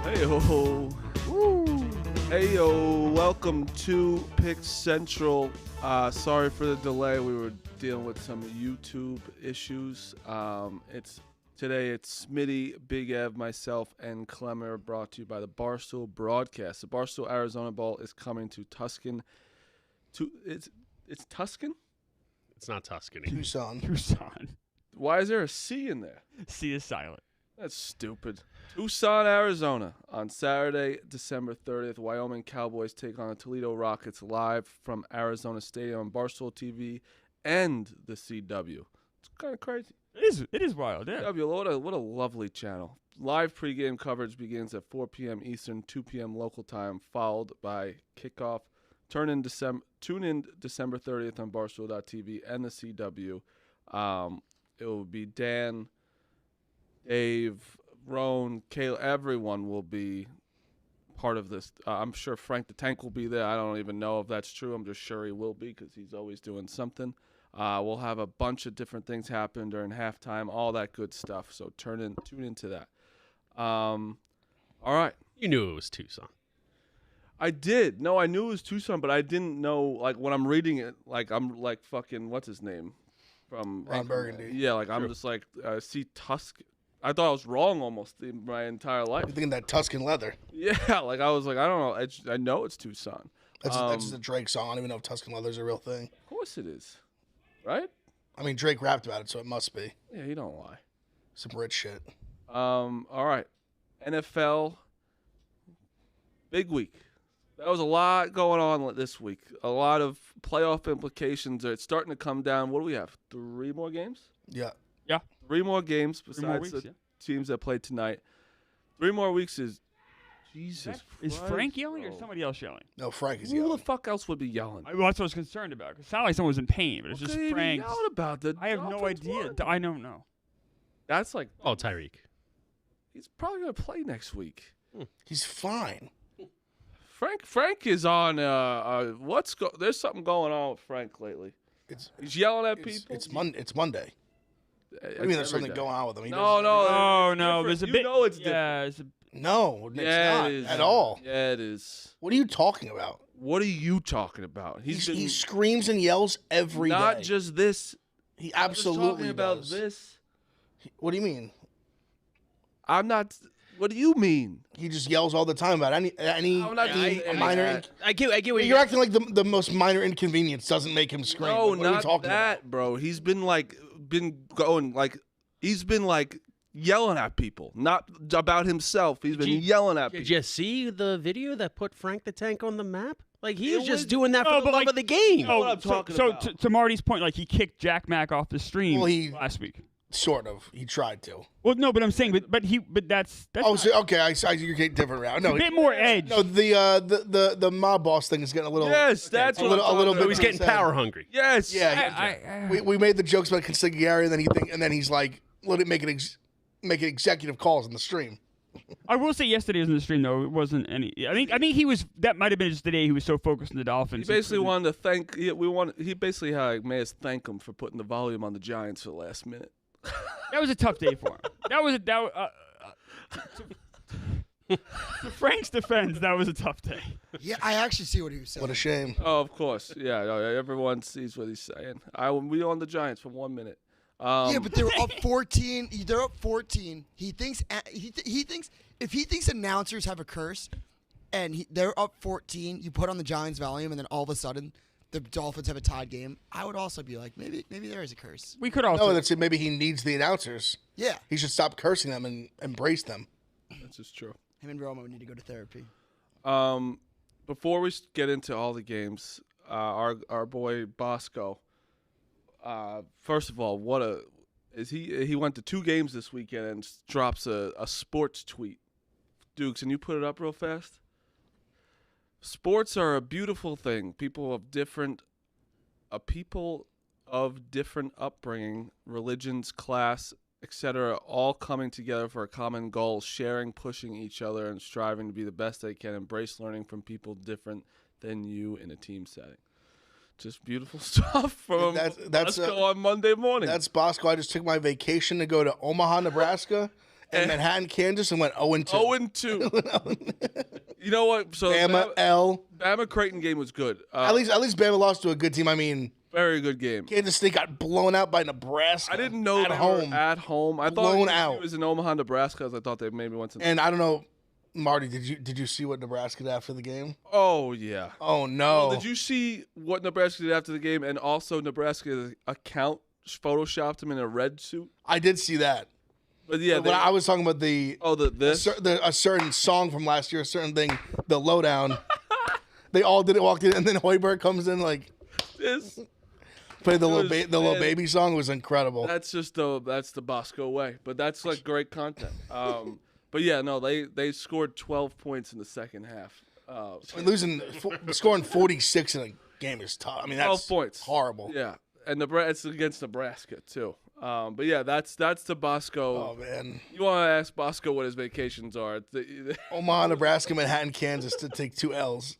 Hey ho, hey yo! Welcome to Pick Central. Sorry for the delay. We were dealing with some YouTube issues. It's Smitty, Big Ev, myself, and Clemmer. Brought to you by the Barstool Broadcast. The Barstool Arizona Bowl is coming to Tuscan. It's Tuscan. It's not Tuscany. Tucson. Why is there a C in there? C is silent. That's stupid. Tucson, Arizona, on Saturday, December 30th. Wyoming Cowboys take on the Toledo Rockets live from Arizona Stadium on Barstool TV and the CW. It's kind of crazy. It is wild, yeah. CW, what a lovely channel. Live pregame coverage begins at 4 p.m. Eastern, 2 p.m. local time, followed by kickoff. Tune in December 30th on Barstool.tv and the CW. It will be Dan, Dave, Roan, Kayla, everyone will be part of this. I'm sure Frank the Tank will be there. I don't even know if that's true. I'm just sure he will be because he's always doing something. We'll have a bunch of different things happen during halftime, all that good stuff. So tune into that. All right. You knew it was Tucson. I did. No, I knew it was Tucson, but I didn't know, like, when I'm reading it, like, I'm like fucking, what's his name? From Ron Burgundy. Yeah, like, I'm just like, see Tusk. I thought I was wrong almost my entire life. You're thinking that Tuscan leather. Yeah, like I was like, I don't know. I know it's Tucson. That's just a Drake song. I don't even know if Tuscan leather's a real thing. Of course it is. Right? I mean, Drake rapped about it, so it must be. Yeah, you don't lie. Some rich shit. All right. NFL. Big week. That was a lot going on this week. A lot of playoff implications. It's starting to come down. What do we have? 3 more games? Yeah. Yeah. 3 more games besides weeks, the teams that played tonight. 3 more weeks is Jesus. Is Christ, Frank yelling or bro. somebody else yelling? No, Frank is Who yelling. the fuck else would be yelling? Well, that's what I was concerned about. It sounded like someone was in pain, but it's What just could he be Frank. yelling about? I have no Dolphins idea. won. I don't know. That's like Oh, Tyreek. he's probably gonna play next week. He's fine. Frank is on. There's something going on with Frank lately. He's yelling at people. It's Monday. I mean, there's something going on with him. He No, No, it's there's a different. bit. You know it's different. Yeah, it's No, it's Yeah, not it is at all. Yeah, it is. What are you talking about? What are you talking about? He screams and yells every day. not just this. He I'm just absolutely talking about does. this. What do you mean? I'm not. What do you mean? He just yells all the time about any I'm not doing any minor. of that. I get what You're acting like the most minor inconvenience doesn't make him scream. No, Like, what are we not talking that, bro. He's been yelling at people, not about himself. He's been yelling at Did people. you see the video that put Frank the Tank on the map? Like, he was It just was- doing that No, for the but love like- of the game. what I'm talking so about. to Marty's point, like he kicked Jack Mack off the stream last week. Sort of. He tried to. Well, no, but I'm saying, but that's Oh, not- so, okay. I you're getting different route. No, a bit more edge. no. The mob boss thing is getting a little. Yes, that's a what little, I'm a little talking bit. He was getting sad. power hungry. Yes. Yeah. We made the jokes about consigliere, and then he's like, let it make executive calls in the stream. I will say yesterday was in the stream though. It wasn't any. I think he was. That might have been just the day he was so focused on the He Dolphins. basically wanted to thank. He basically made us thank him for putting the volume on the Giants for the last minute. That was a tough day for him. To Frank's defense, that was a tough day. Yeah, I actually see what he was saying. What a shame. Oh, of course. Yeah, everyone sees what he's saying. We on the Giants for 1 minute. Yeah, but they were up 14. They're up 14. He thinks if he thinks announcers have a curse, and they're up 14, you put on the Giants volume, and then all of a sudden the Dolphins have a tied game. I would also be like, maybe there is a curse. We could also. No, that's it. Maybe he needs the announcers. Yeah, He should stop cursing them and embrace them. That's just true. him and Romo need to go to therapy. Before we get into all the games, our boy Bosco. First of all, he went to 2 games this weekend and drops a sports tweet. Dukes, can you put it up real fast? Sports are a beautiful thing. People of different upbringing, religions, class, etc., all coming together for a common goal, sharing, pushing each other, and striving to be the best they can. Embrace learning from people different than you in a team setting. Just beautiful stuff from That's Bosco on Monday morning. That's Bosco. I just took my vacation to go to Omaha, Nebraska, and Manhattan, Kansas, and went 0-2. 0-2. You know what? So Bama L. Bama Creighton game was good. At least Bama lost to a good team. I mean, very good game. Kansas State got blown out by Nebraska. I didn't know at they home. were at home. I Blown thought out. it was in Omaha, Nebraska, because I thought they maybe went to. And I don't know, Marty, did you see what Nebraska did after the game? Oh yeah. Oh no! Well, did you see what Nebraska did after the game? And also Nebraska's account photoshopped him in a red suit. I did see that. But yeah, But I was talking about a certain song from last year, a certain thing, the lowdown. They all did it, walked in, and then Hoiberg comes in like this. played the little baby song. It was incredible. That's the Bosco way. But that's like great content. But yeah, no, they scored 12 points in the second half. Scoring 46 in a game is tough. I mean, that's 12 points. horrible. Yeah, and it's against Nebraska too. But yeah, that's the Bosco. Oh man, You want to ask Bosco what his vacations are? Omaha, Nebraska, Manhattan, Kansas to take 2 L's.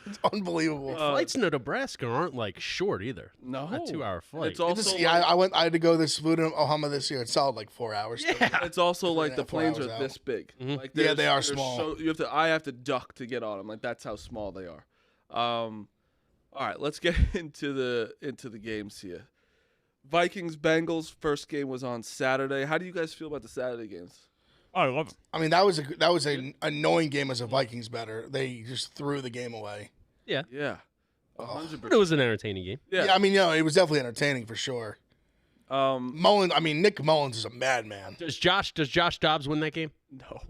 It's unbelievable. Flights to Nebraska aren't like short either. No, A 2-hour flight. It's also I had to go this food in Omaha this year. It's solid like 4 hours. Yeah. It's also like the 3.5 planes are hours this big. Like Yeah, they are they're small. I have to duck to get on them. Like that's how small they are. All right, let's get into the games here. Vikings Bengals first game was on Saturday. How do you guys feel about the Saturday games? Oh, I love it. I mean, that was an annoying game as a Vikings better. They just threw the game away. Yeah. Yeah, But 100%. it was an entertaining game. Yeah, I mean, it was definitely entertaining for sure. Nick Mullins is a madman. Does Josh Dobbs win that game? No.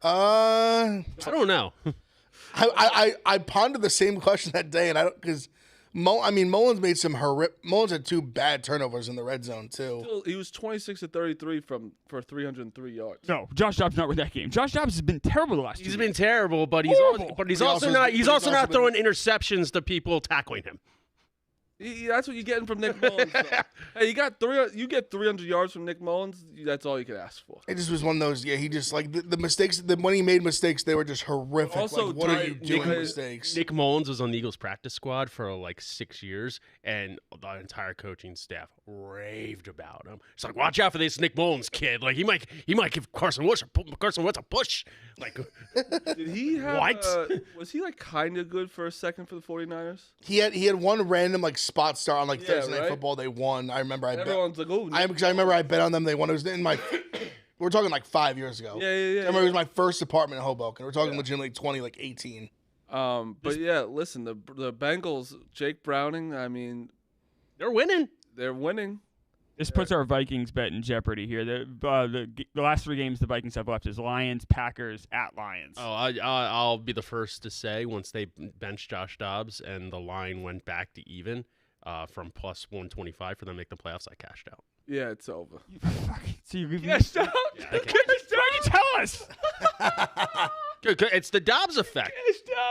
I don't know. I pondered the same question that day, and I don't because Mullins made some Mullins had 2 bad turnovers in the red zone too. He was 26 to 33 for 303 yards. No, Josh Dobbs not with that game. Josh Dobbs has been terrible the last 2 He's years. been terrible, but he's also not throwing interceptions to people tackling him. That's what you're getting from Nick Mullins. Hey, you get 300 yards from Nick Mullins. That's all you could ask for. It just was one of those. Yeah, he just like the mistakes. When he made mistakes, they were just horrific. Also, like, what are you doing? Nick- Mistakes. Nick Mullins was on the Eagles practice squad for like 6 years, and the entire coaching staff raved about him. It's like, watch out for this Nick Mullins kid. Like he might give Carson Wentz a push. Like, Did he have What? Was he like kind of good for a second for the 49ers? He had one random like spot start on like Thursday Night right? Football. They won. I remember. Everyone's like, oh, Because I remember I bet on them. They won. It was in my. We're talking like 5 years ago. Yeah. I remember it was my first apartment in Hoboken. We're talking legitimately 2018. But yeah, listen, the Bengals, Jake Browning. I mean, they're winning. they're winning. This puts our Vikings bet in jeopardy here. The last 3 games the Vikings have left is Lions, Packers, at Lions. Oh, I'll be the first to say once they benched Josh Dobbs and the line went back to even from plus 125 for them to make the playoffs, I cashed out. Yeah, it's over. So you Yes, Why'd you tell us? Good. It's the Dobbs effect.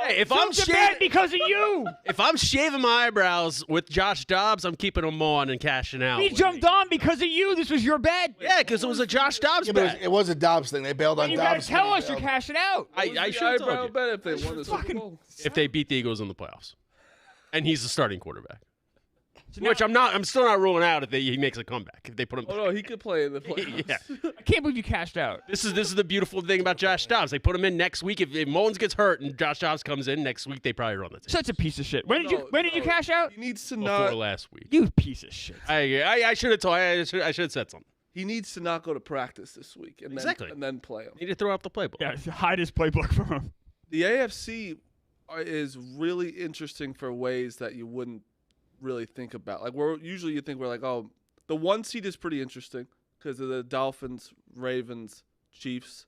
Hey, if I'm Bad shaving, because of you. if I'm shaving my eyebrows with Josh Dobbs, I'm keeping them on and cashing out. We jumped on because of you. This was your bet. Yeah, because it was a Josh Dobbs Yeah, bet. but it was a Dobbs thing. They bailed on You Dobbs. gotta tell They us you're bailed. cashing out. I should have told you. bet if they won the Super Bowl. If they beat the Eagles in the playoffs, and he's the starting quarterback, So now- which I'm still not ruling out if he makes a comeback if they put him. Oh no, he could play in the playoffs. Yeah. I can't believe you cashed out. This is the beautiful thing about Josh Dobbs. They put him in next week. If Mullins gets hurt and Josh Dobbs comes in next week, they probably run the team. Such a piece of shit. When did you cash out? He needs to Before not. last week. You piece of shit. I should have told. I should have said something. He needs to not go to practice this week and Exactly. then play him. Need to throw out the playbook. Yeah, hide his playbook from him. The AFC is really interesting for ways that you wouldn't really think about. Like you think we're like, oh, the 1 seed is pretty interesting because of the Dolphins, Ravens, Chiefs,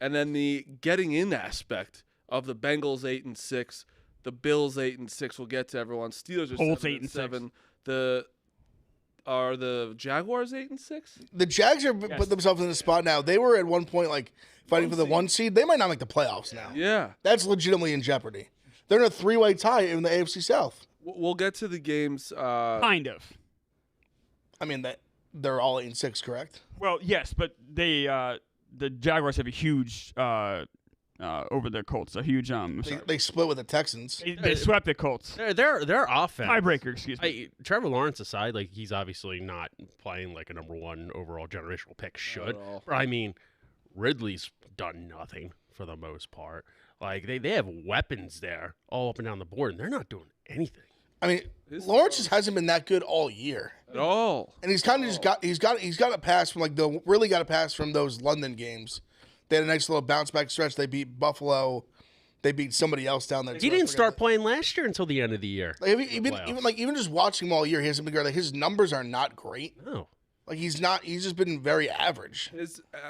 and then the getting in aspect of the Bengals 8-6, the Bills 8-6. We'll get to everyone. Steelers are Colts 7-7. Are the Jaguars 8-6? The Jags are put themselves in the spot now. They were at one point like fighting for the 1 seed. They might not make the playoffs now. Yeah. That's legitimately in jeopardy. They're in a 3-way tie in the AFC South. We'll get to the games. Kind of. I mean, they're all 8-6, correct? Well, yes, but the Jaguars have a huge over the Colts. A huge They split with the Texans. They swept the Colts. Their offense. Tiebreaker, excuse me. Trevor Lawrence aside, like he's obviously not playing like a number 1 overall generational pick should. at all. But I mean, Ridley's done nothing for the most part. Like they have weapons there all up and down the board, and they're not doing anything. I mean, Lawrence just hasn't been that good all year. At all. And he's kind of just got a pass from really got a pass from those London games. They had a nice little bounce back stretch. They beat Buffalo. They beat somebody else down there. He didn't start playing last year until the end of the year. Like, even just watching him all year, he hasn't been great. Like his numbers are not great. No. Like he's not. He's just been very average.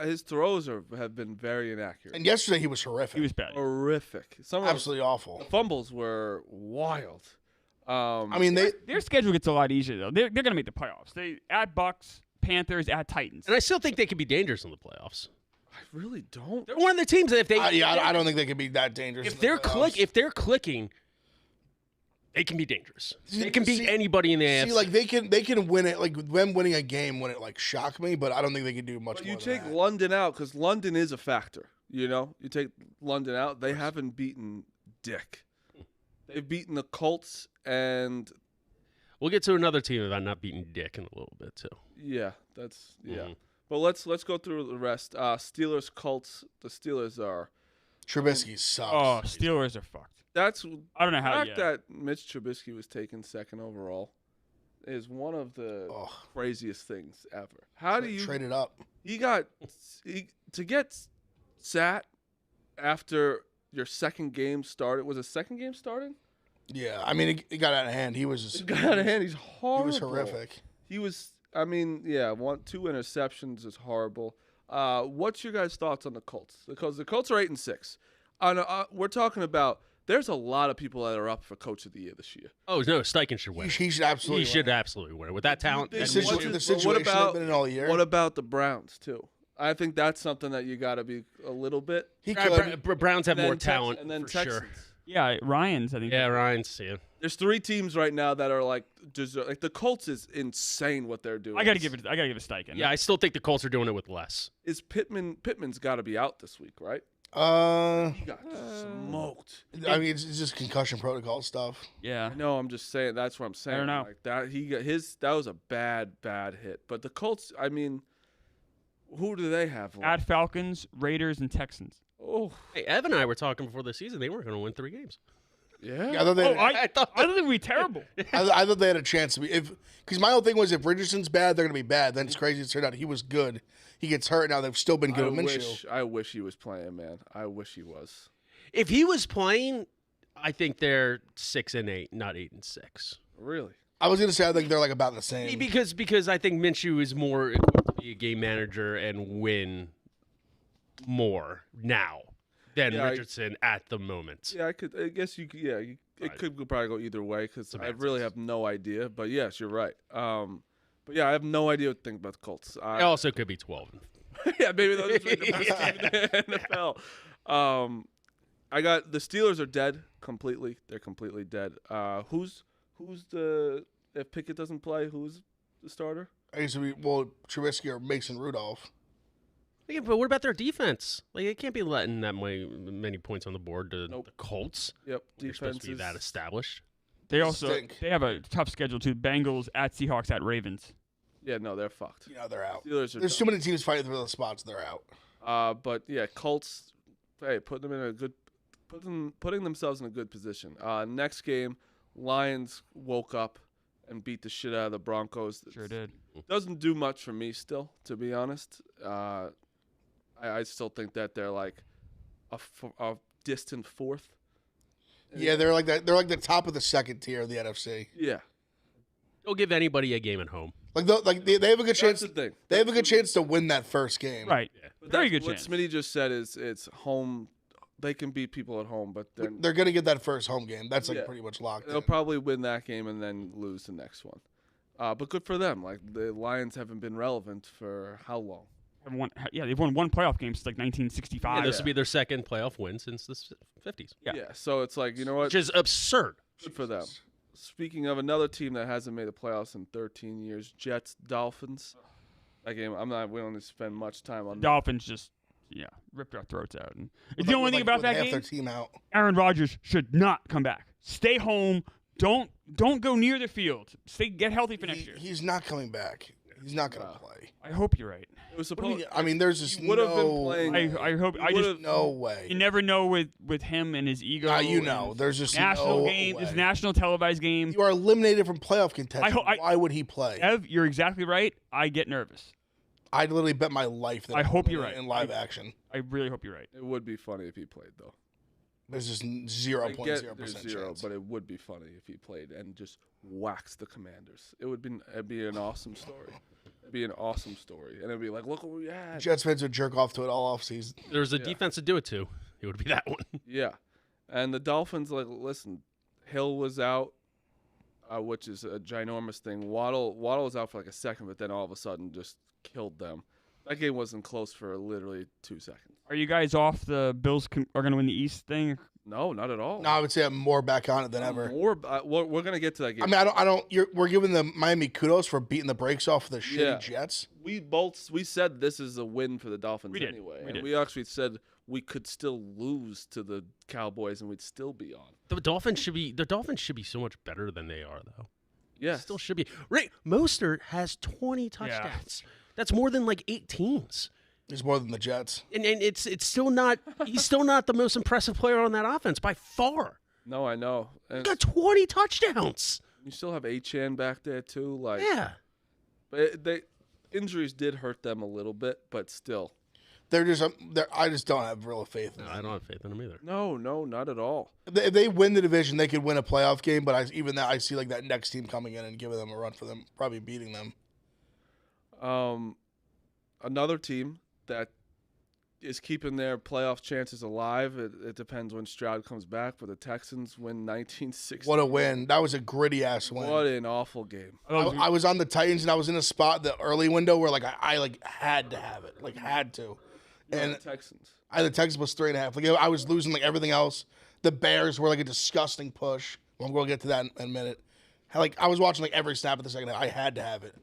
His throws have been very inaccurate. And yesterday he was horrific. He was bad. Horrific. Some of Absolutely awful. the fumbles were wild. I mean, Their schedule gets a lot easier though. They're gonna make the playoffs. They at Bucks, Panthers, at Titans. And I still think they could be dangerous in the playoffs. I really don't. They're one of the teams that if they I don't think they could be that dangerous. if they're clicking, they can be dangerous. They can beat anybody in the AFC. See, like they can win it. Like them winning a game wouldn't like shock me, but I don't think they can do much. But more you than take that. London out because London is a factor. You know, you take London out. They haven't beaten Dick. They've beaten the Colts and We'll get to another team about not beating Dick in a little bit too. yeah, that's yeah. Mhm. But let's go through the rest. Steelers, Colts. The Steelers are. Trubisky sucks. Oh, Steelers are fucked. That's I don't know the how fact yet. that Mitch Trubisky was taken second overall is one of the Ugh. craziest things ever. How do you trade it up? to get sat after your second game started? Was a second game starting? Yeah, I mean it got out of hand. He was It just, got out of hand. He's he horrible. was horrific. He was. I mean, yeah, 2 interceptions is horrible. What's your guys' thoughts on the Colts? Because the Colts are 8-6. We're talking about. There's a lot of people that are up for Coach of the Year this year. Oh no, Steichen should win. He should absolutely. He should win. absolutely win it. With that talent, The and situation- what- the situation they've been in all year. What about the Browns too? I think that's something that you got to be a little bit. He Bra- could. Bra- Browns have And more then talent and then for Texans. sure. Yeah, Ryan's. I think. Yeah, Ryan's. Yeah. There's 3 teams right now that are like the Colts is insane what they're doing. I gotta give it Steichen. Yeah, I still think the Colts are doing it with less. Is Pittman's got to be out this week, right? He got smoked. I mean, it's just concussion protocol stuff. Yeah. No, I'm just saying. That's what I'm saying. don't know. Like that, that was a bad hit. But the Colts, I mean, who do they have? At Left? Falcons, Raiders, and Texans. Oh, Hey, Ev and I were talking before the season. They weren't going to win 3 games. yeah. Yeah, I thought they, I thought we'd be terrible. I thought they had a chance to be. Because my whole thing was if Richardson's bad, they're going to be bad. Then it's crazy. It turned out he was good. He gets hurt now. They've still been good with Minshew. I wish he was playing, man. I wish he was. If he was playing, I think they're 6-8, not 8-6. Really? I was going to say I think they're like about the same. Because I think Minshew is more equipped to be a game manager and win more now than Yeah, Richardson at the moment. Yeah, I guess you could. Yeah, it Right. could probably go either way because I Semantics. really have no idea. But yes, you're right. But yeah, I have no idea what to think about the Colts. It also could be 12. Yeah, maybe they'll just make the best team in the NFL. I got the Steelers are dead completely. They're completely dead. Who's the if Pickett doesn't play? Who's the starter? I used to be Trubisky or Mason Rudolph. Yeah, but what about their defense? Like, they can't be letting that many points on the board to Nope. the Colts. Yep, They're supposed to be defense that established. They also Stink. they have a tough schedule too. Bengals at Seahawks at Ravens. Yeah, no, they're fucked. Yeah, they're out. Steelers are There's done. too many teams fighting for those spots. They're out. But yeah, Colts. Hey, putting themselves in a good position. Next game, Lions woke up and beat the shit out of the Broncos. Sure did. Doesn't do much for me still, to be honest. I still think that they're like a distant fourth. Yeah, they're like that. They're like the top of the second tier of the NFC. Yeah, They'll give anybody a game at home. Like they have a good that's chance. the thing. They have a good chance to win that first game. Right. But Very that's good what chance. Smitty just said is it's home. They can beat people at home, but then They're gonna get that first home game. That's like Yeah. pretty much locked they'll in. probably win that game and then lose the next one. But good for them. Like the Lions haven't been relevant for how long? They've won 1 playoff game since like 1965. Yeah, this will be their second playoff win since the 50s, Yeah. So it's like, you know what? which is absurd. Good for them. Speaking of another team that hasn't made the playoffs in 13 years, Jets Dolphins. That game, I'm not willing to spend much time on. Dolphins just ripped our throats out. And the only thing about with that half game, their team out. Aaron Rodgers should not come back. Stay home. Don't go near the field. Get healthy for next year. He's not coming back. He's not going to Wow. play. I hope you're right. It was What do you supposed. mean? I mean, there's just He would have been no playing. way. I hope. I would've- just No way. You never know with him and his ego. You and know, his there's just national no game. way. It's a national televised game. You are eliminated from playoff contention. I- Why would he play? Ev, you're exactly right. I get nervous. I'd literally bet my life that I he's hope you're eliminated right. in live action. I really hope you're right. It would be funny if he played though. There's just I get 0.0% there's chance. zero, but it would be funny if he played and just waxed the Commanders. It'd be an awesome story. It'd be an awesome story, and it'd be like, look what we had. Jets fans would jerk off to it all offseason. There's a defense to do it to. It would be that one. Yeah, and the Dolphins, like, listen, Hill was out, which is a ginormous thing. Waddle was out for like a second, but then all of a sudden just killed them. That game wasn't close for literally 2 seconds. Are you guys off the Bills are going to win the East thing? No, not at all. No, I would say I'm more back on it than ever. We're gonna get to that game. I mean, I don't. We're giving the Miami kudos for beating the brakes off of the shitty Yeah. Jets. we said this is a win for the Dolphins We did. anyway. We and did. we actually said we could still lose to the Cowboys and we'd still be on. The Dolphins should be so much better than they are, though. Yeah. Still should be. Right, Mostert has 20 touchdowns. That's more than like 8 teams. It's more than the Jets. And it's still not. He's still not the most impressive player on that offense by far. No, I know. He And got 20 touchdowns. you still have Achane back there too. Like, Yeah. but injuries did hurt them a little bit, but still. They're just. I just don't have real faith in No, them. I don't have faith in him either. No, not at all. If they win the division, they could win a playoff game. But even that, I see like that next team coming in and giving them a run for them, probably beating them. Another team that is keeping their playoff chances alive. It depends when Stroud comes back, but the Texans win 1960. What a win! That was a gritty ass win. What an awful game. I was on the Titans and I was in a spot the early window where like I like had to have it, like had to. And the Texans. the Texans was 3.5. Like I was losing like everything else. The Bears were like a disgusting push. Well, I'm going to get to that in a minute. Like I was watching like every snap of the second half. I had to have it.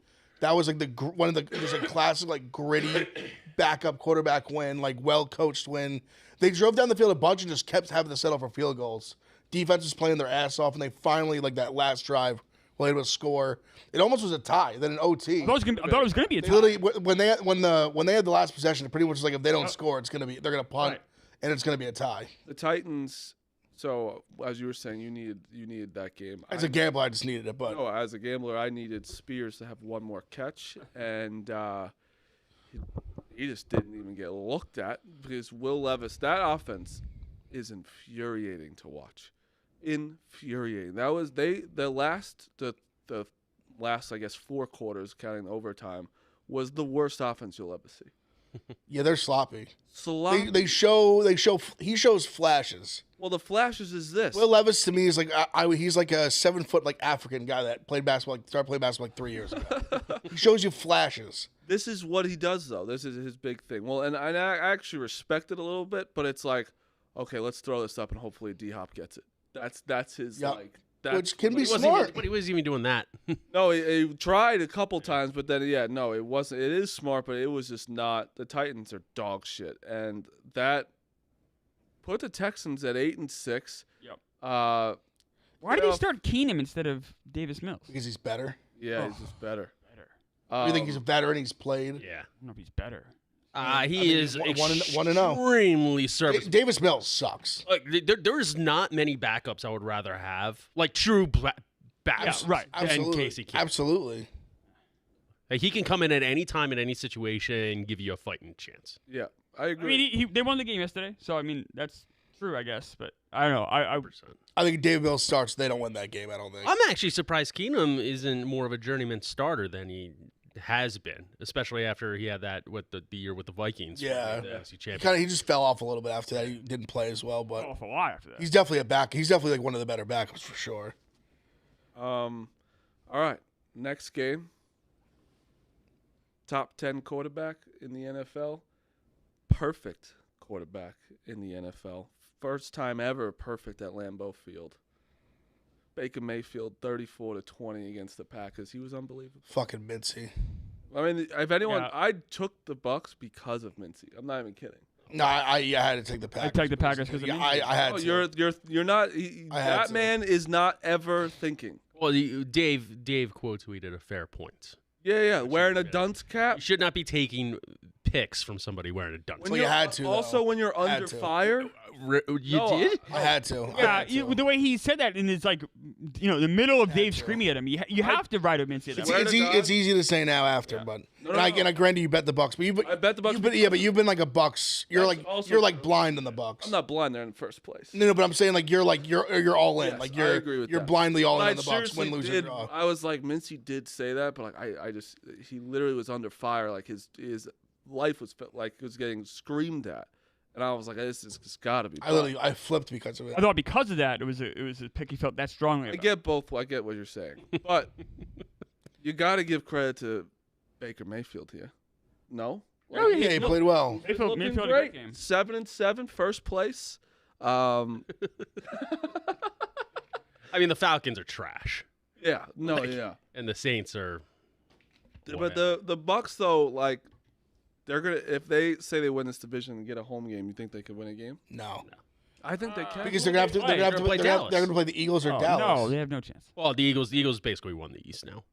That was like one of the it was a classic like gritty backup quarterback win, like well coached win. They drove down the field a bunch and just kept having to settle for field goals. Defense was playing their ass off, and they finally like that last drive were able to score. It almost was a tie, then an OT. I thought it was going to be a They tie. literally when they had the last possession, it pretty much was like if they don't score, they're gonna punt, Right. and it's gonna be a tie. The Titans. So as you were saying, you needed that game. As a gambler, I just needed it, but No, as a gambler, I needed Spears to have one more catch, and he just didn't even get looked at because Will Levis. That offense is infuriating to watch. Infuriating. That was the last I guess 4 quarters, counting overtime, was the worst offense you'll ever see. yeah, they're sloppy. Sloppy. He shows flashes. Well, the flashes is this. Will Levis to me is like he's like a 7 foot like African guy that played basketball, started playing basketball like 3 years ago. He shows you flashes. This is what he does, though. This is his big thing. Well, and I actually respect it a little bit, but it's like, okay, let's throw this up and hopefully D-Hop gets it. That's his Yep. like. That's Which can be He wasn't smart. even, but he wasn't even doing that. No, he tried a couple times, but then it wasn't. It is smart, but it was just not. The Titans are dog shit, and that put the Texans at 8-6. Yep. Why Why did he start Keenum instead of Davis Mills? Because he's better. Yeah, he's just better. You think he's a veteran? He's played. Yeah. I don't know if he's better. He is one and oh. extremely serviceable. Davis Mills sucks. Like, there's not many backups I would rather have, like true backups, right. than Absolutely. Casey Keenum. Absolutely. Like, he can come in at any time, in any situation, and give you a fighting chance. Yeah, I I agree. mean, they won the game yesterday, so I mean that's true, I guess. But I don't know. I 100%. I think if David Mills starts, they don't win that game. I don't think. I'm actually surprised Keenum isn't more of a journeyman starter than he has been, especially after he had that with the year with the Vikings. Yeah. The NFC Championship. He just fell off a little bit after that. He didn't play as well, but off a lot after that. he's definitely a back. He's definitely like one of the better backups for sure. All right, next game. Top 10 quarterback in the NFL. Perfect quarterback in the NFL. First time ever perfect at Lambeau Field. Baker Mayfield 34-20 against the Packers. He was unbelievable. Fucking Mincy. I mean, if anyone, Yeah. I took the Bucks because of Mincy. I'm not even kidding. No, I had to take the Packers. take the Packers 'cause of yeah, Mincy. I had Oh, to. you're not. I had That to. man is not ever thinking. Well, Dave quote tweeted a fair point. Yeah, wearing a dunce cap. You should not be taking picks from somebody wearing a dunce. Well, you had to, Also, though. when you're Had under to. fire. You No, did? I had to. I Yeah, had to. the way he said that in his the middle of Dave screaming at him, you have to ride him into that. It's easy to say now after, but and I granted you bet the Bucks, but I bet the Bucks. but you've been like a Bucks. You're like blind on the Bucks. I'm not blind. They're in first place. No, but I'm saying like you're all in. Yes, like I agree with you're that. blindly all But in I on the Bucks, win, seriously lose, or did. draw. I was like, Mincy did say that, but he literally was under fire. Like his life was getting screamed at, and I was like, this has got to be. I flipped because of it. I thought because of that, it was a pick he felt that strongly I about. get both. I get what you're saying, but you got to give credit to Baker Mayfield here. No. Oh, Yeah, he played well. Mayfield Looking had a great. great game. 7-7, first place. I mean, the Falcons are trash, Yeah. No. Yeah. and the Saints are. But the Bucks though, like, they're gonna if they say they win this division and get a home game, you think they could win a game? No, I think they can. because they're gonna have to. They're gonna have to. play They're Dallas. gonna play the Eagles or Oh, Dallas. no, they have no chance. Well, the Eagles basically won the East now.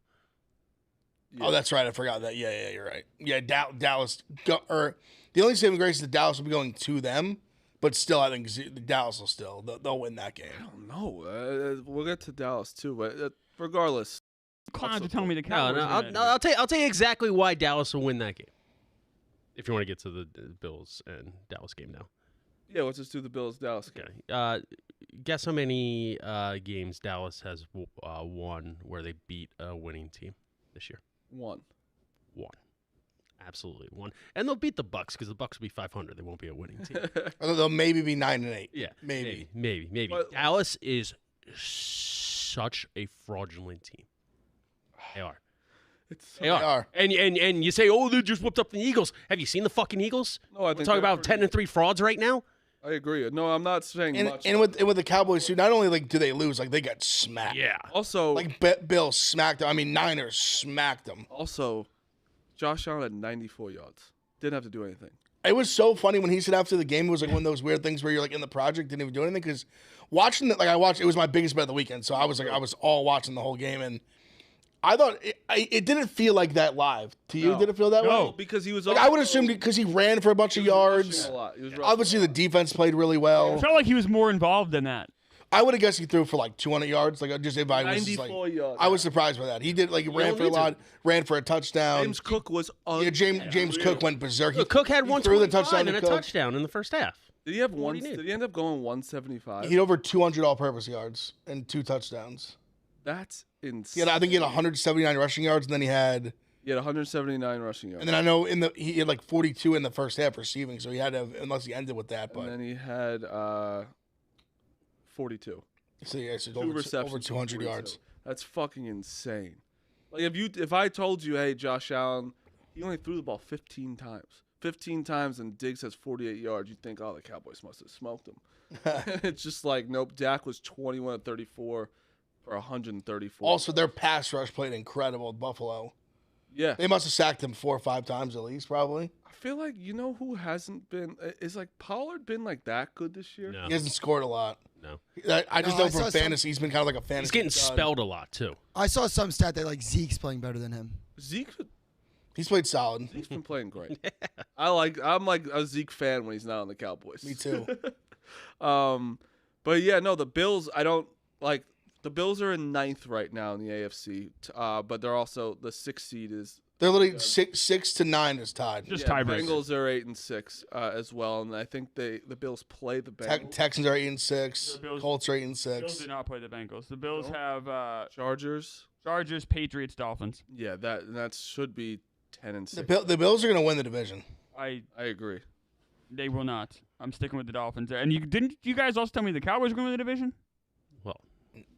Oh, that's right. I forgot that. Yeah, you're right. Yeah, Dallas. Or the only saving grace is that Dallas will be going to them, but still, I think Dallas will still they'll win that game. No, we'll get to Dallas too, but regardless, Clowns are telling me the No, Cowboys. no, are gonna I'll tell you exactly why Dallas will win that game. If you want to get to the Bills and Dallas game now. yeah, let's just do the Bills Dallas game. Okay. Guess how many games Dallas has won where they beat a winning team this year? One. Absolutely one. And they'll beat the Bucks because the Bucks will be 500. They won't be a winning team. Or they'll maybe be 9-8. Yeah, maybe. maybe. But- Dallas is such a fraudulent team. They are. They They are. And you say, oh, they just whooped up the Eagles. Have you seen the fucking Eagles? No, I We're think talking they're about pretty 10-3 frauds right now. I agree. No, I'm not saying much. And with the Cowboys too, not only like do they lose, like they got smacked. Yeah. Also, Like Bill smacked them. I mean, Niners smacked them. Josh Allen had 94 yards. Didn't have to do anything. It was so funny when he said after the game, it was like one of those weird things where you're like in the project, didn't even do anything. Because watching it, like I watched, it was my biggest bet of the weekend. So I was all watching the whole game. And I thought it didn't feel like that live. To you, No. did it feel that No, way? because he was. Like I would assume because he ran for a bunch of yards. A lot. He was rushing Obviously, a the lot. defense played really It well. felt like he was more involved than that. I would have guessed he threw for like 200 yards. Like just if I was just, like 94 yards. I was surprised by that. He did like ran don't for a need to. lot, ran for a touchdown. James Cook was. Yeah, James Cook went berserk. Look, Cook had he threw the 125 touchdown and to a Cook. touchdown in the first half. Did he have What one? do you need? Did he end up going 175? He had over 200 all-purpose yards and 2 touchdowns. That's insane. I think he had 179 rushing yards, and then he had, He had 179 rushing yards. and then I know he had like 42 in the first half receiving, so he had to have, unless he ended with that. But And then he had 42. so yeah, so Two over receptions. 200 42. yards. That's fucking insane. Like if I told you, hey, Josh Allen, he only threw the ball 15 times. 15 times and Diggs has 48 yards, you'd think, oh, the Cowboys must have smoked him. It's just like, nope, Dak was 21 of 34 for 134. Also, their pass rush played incredible at Buffalo. yeah. They must have sacked him 4 or 5 times at least, probably. I feel like, you know who hasn't been, is like Pollard been like that good this year? No. He hasn't scored a lot. No. I just No, know I from saw some- fantasy, he's been kind of like a fantasy. He's getting stud. spelled a lot, too. I saw some stat that like Zeke's playing better than him. Zeke's He's played solid. been playing great. I'm like a Zeke fan when he's not on the Cowboys. Me too. But yeah, no, the Bills, I don't like. The Bills are in 9th right now in the AFC, but they're also the 6th seed is. They're literally 6 to 9 is tied. Just yeah, tiebreaker. Bengals are 8 and 6 as well, and I think the Bills play the Bengals. Texans are 8 and 6. The Bills- Colts are 8 and Bills 6. did not play the Bengals. The Bills have Chargers. Chargers, Patriots, Dolphins. Yeah, that should be 10 and 6. The Bills are going to win the division. I agree. They will not. I'm sticking with the Dolphins. And didn't you guys also tell me the Cowboys were going to win the division? Well,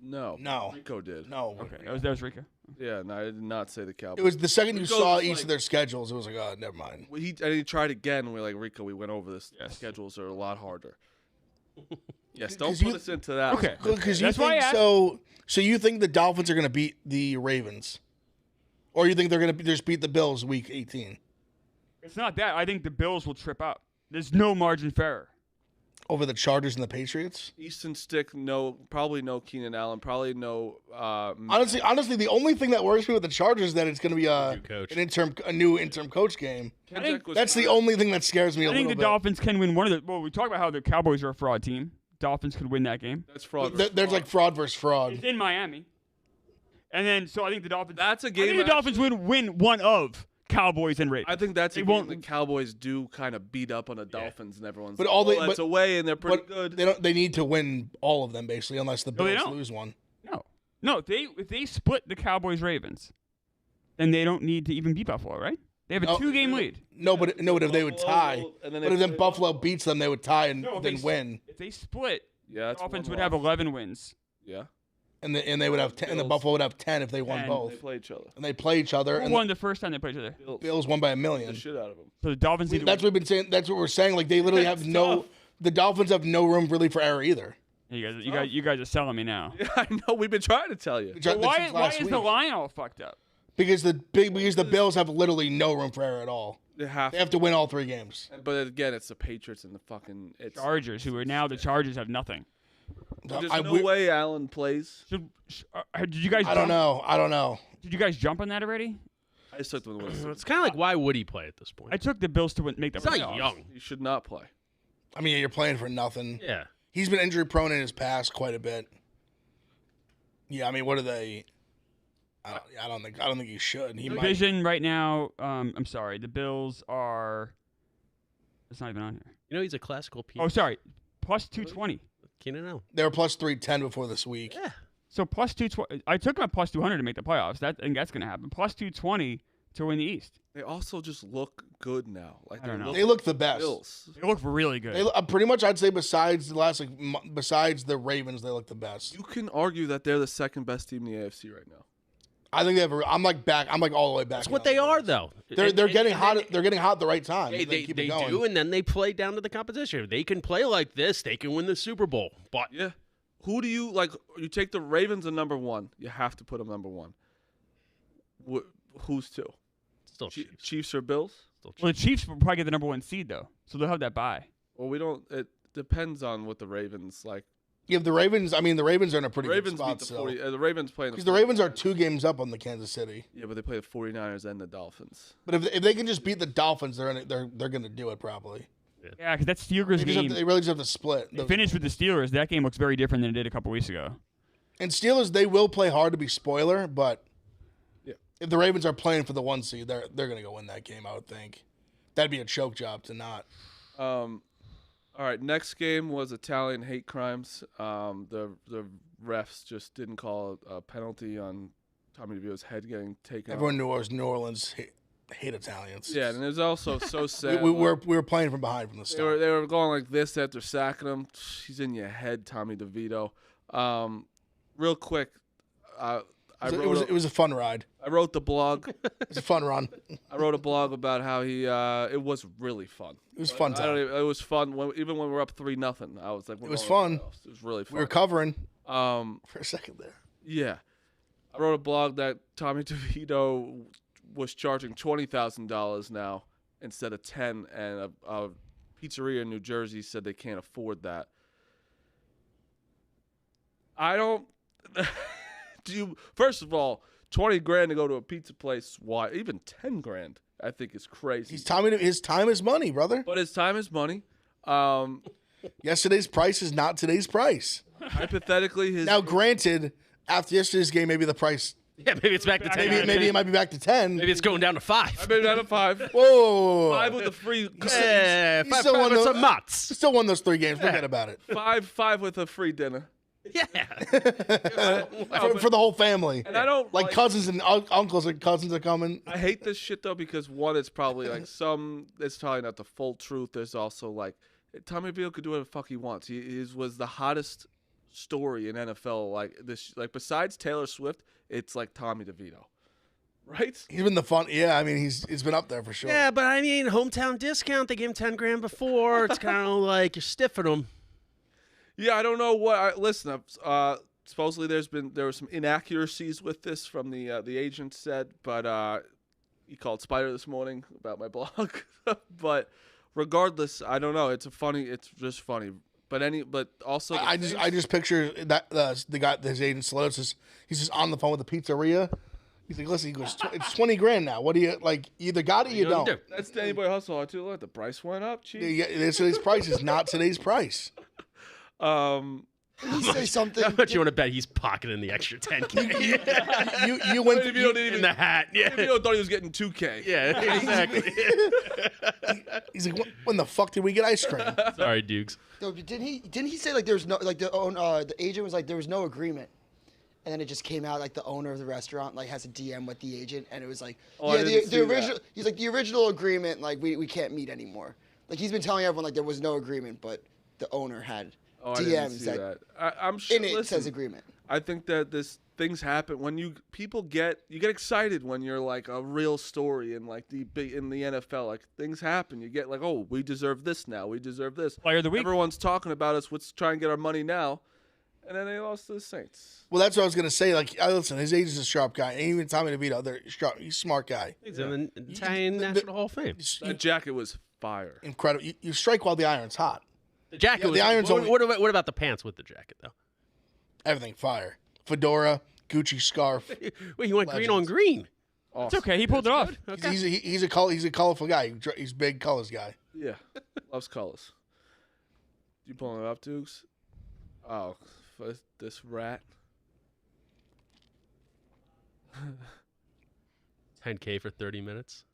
No. Rico did. No. Okay, that was Rika. Yeah, no, I did not say the Cowboys. It was the second you Rico saw was each like- of their schedules, it was like, oh, never mind. He tried again. And we're like, Rico, we went over this. Yes. Schedules are a lot harder. Yes, don't 'Cause put you- us into that. Okay. Because you That's why I think asked- so. So you think the Dolphins are going to beat the Ravens, or you think they're going to just beat the Bills week 18? It's not that. I think the Bills will trip up. There's no margin for error. over the Chargers and the Patriots. Easton Stick, probably no Keenan Allen, probably no. Honestly, the only thing that worries me with the Chargers is that it's going to be a new interim coach game. That's the only thing that scares me a I little think bit. the Dolphins can win one of the. Well, we talk about how the Cowboys are a fraud team. Dolphins could win that game. That's fraud. There's like fraud versus fraud. It's in Miami. And then, so I think the Dolphins. That's a game. I think the Dolphins would win one of Cowboys and Ravens. I think that's a game the Cowboys do kind of beat up on the Dolphins, and everyone's But like, that's away, and they're pretty good. They need to win all of them basically, unless the Bills lose one. No. If they split the Cowboys Ravens, then they don't need to even beat Buffalo, right? They have a 2-game lead. No, but if they would tie, but if then Buffalo beats them, they would tie and then win. If they split, the Dolphins would have 11 wins. Yeah. And they would have 10, and the Buffalo would have 10 if they won both. They play each other. And they play each other. Who and won the first time they played each other? Bills won by 1 The million. shit out of them. So the Dolphins need to win. That's what we've been saying. That's what we're saying. Like they literally have no. The Dolphins have no room really for error either. You guys are selling me now. Yeah, I know. We've been trying to tell you. So why is the line all fucked up? Because the Bills have literally no room for error at all. They have to win all 3 games. But again, it's the Patriots and the fucking Chargers, who are now the Chargers have nothing. There's no way Allen plays. Did you guys? I don't know. Did you guys jump on that already? I just took the win. It's kind of like, why would he play at this point? I took the Bills to make the He's playoffs. not young. He should not play. I mean, you're playing for nothing. Yeah. He's been injury prone in his past quite a bit. Yeah, I mean, what are they? I don't think he should. He Division right now. I'm sorry. The Bills are. It's not even on here. You know, he's a classical piece. Oh, sorry. Plus 220. Keenan Allen. They were plus 310 before this week. Yeah. So plus 220. I took him at plus 200 to make the playoffs. I think that's going to happen. Plus 220 to win the East. They also just look good now. Like I don't know. They look the best. Bills. They look really good. They look, pretty much, I'd say besides the Ravens, they look the best. You can argue that they're the second best team in the AFC right now. I think they have. I'm like all the way back. That's what they are, though. They're getting hot. They're getting hot at the right time. They keep it going. do, and then they play down to the competition. If they can play like this, they can win the Super Bowl. But Yeah. Who do you like? You take the Ravens at number 1. You have to put them number 1. Who's 2? still Chiefs. Chiefs or Bills? Still Chiefs. Well, the Chiefs will probably get the number 1 seed though, so they'll have that bye. Well, we don't. It depends on what the Ravens like. Yeah, the Ravens. I mean, the Ravens are in a pretty Ravens good spot beat the still. 40. The Ravens playing Because the Ravens are 2 games up on the Kansas City. Yeah, but they play the 49ers and the Dolphins. But if they can just beat the Dolphins, they're going to do it probably. Yeah, because that Steelers game. They really just have to split. They finished with the Steelers. That game looks very different than it did a couple weeks ago. And Steelers, they will play hard to be spoiler, but Yeah. if the Ravens are playing for the 1 seed, they're going to go win that game. I would think that'd be a choke job to not. All right, next game was Italian hate crimes. The refs just didn't call a penalty on Tommy DeVito's head getting taken. Everyone knew it was New Orleans hate Italians. Yeah, and it was also so sad. we were playing from behind from the start. They were going like this after sacking him. He's in your head, Tommy DeVito. Real quick, It was a fun ride. I wrote the blog. It was a fun run. I wrote a blog about how he. It was really fun. It was fun time. It was fun even when we were up 3-0. I was like, It was fun. It was really fun. We were covering for a second there. Yeah, I wrote a blog that Tommy DeVito was charging $20,000 now instead of 10, and a pizzeria in New Jersey said they can't afford that. I don't. First of all, $20,000 to go to a pizza place. Why? Even $10,000, I think, is crazy. His time is money, brother. But his time is money. Yesterday's price is not today's price. Hypothetically, Now, granted, after yesterday's game, maybe the price, Yeah, maybe it's back to 10. maybe it might be back to 10. Maybe it's going down to 5. I made it out of 5. Whoa! 5 with a free. Yeah, He 5 still won with those- some nuts. Still won those 3 games. Forget about it. 5 with a free dinner. Yeah. For the whole family. And I don't Like cousins and uncles and cousins are coming. I hate this shit though because one, it's probably like it's probably not the full truth. There's also like Tommy DeVito could do whatever the fuck he wants. His was the hottest story in NFL. Like this, like besides Taylor Swift, it's like Tommy DeVito, right? He's been the fun. Yeah, I mean, he's been up there for sure. Yeah, but I mean, hometown discount. They gave him $10,000 before. It's kind of like you're stiffing them. Yeah, I don't know what. Listen, supposedly there were some inaccuracies with this from the agent said, but he called Spider this morning about my blog. But regardless, I don't know. It's just funny. But also I just picture that the guy, his agent Slotis, he's just on the phone with the pizzeria. He's like, listen, he goes, it's 20 grand now. What do you like? You either got it, or you don't. That's Danny Boy Hustle too. Look, the price went up. Chief. Yeah, today's price is not today's price. Did he say something? How much you want to bet he's pocketing the extra 10K? You went If you don't in the hat. Yeah. If you thought he was getting 2K. Yeah, exactly. He's like, when the fuck did we get ice cream? Sorry, Dukes. No, but didn't he say like there was no like the agent was like there was no agreement, and then it just came out like the owner of the restaurant like has a DM with the agent, and it was like I yeah didn't see the that. original he's like the original agreement like we can't meet anymore. Like he's been telling everyone like there was no agreement, but the owner had Oh, I didn't DMs see that that. I'm sure. in it Listen, says agreement. I think that things happen when you get excited when you're like a real story in like in the NFL. Like things happen. You get like, oh, we deserve this now. We deserve this. Player of the week. Everyone's talking about us. Let's try and get our money now. And then they lost to the Saints. Well, that's what I was gonna say. Like, listen, his agent's a sharp guy. And even Tommy DeVito, he's a smart guy. He's in the Italian National Hall of Fame. That jacket was fire. Incredible. You strike while the iron's hot. The jacket Yeah, was. the iron's only- What about the pants with the jacket, though? Everything fire. Fedora, Gucci scarf. Wait, you went green on Legends. green. It's okay. He pulled it off. Okay. He's a colorful guy. He's a big colors guy. Yeah, loves colors. You pulling it up, Dukes? Oh, for this rat. 10K for 30 minutes.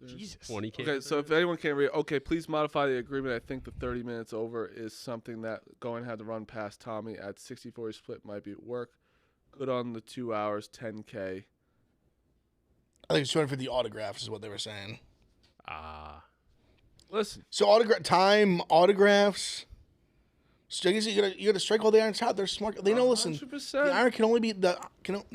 Jesus. 20K. Okay, so if anyone can't read, okay, please modify the agreement. I think the 30 minutes over is something that Goen had to run past Tommy at 60-40 split might be at work. Good on the 2 hours, 10K. I think it's 250 autographs is what they were saying. Listen, So autographs. So I guess you gotta strike while the iron's hot. They're smart. They know. Listen, 100%. the iron can only be the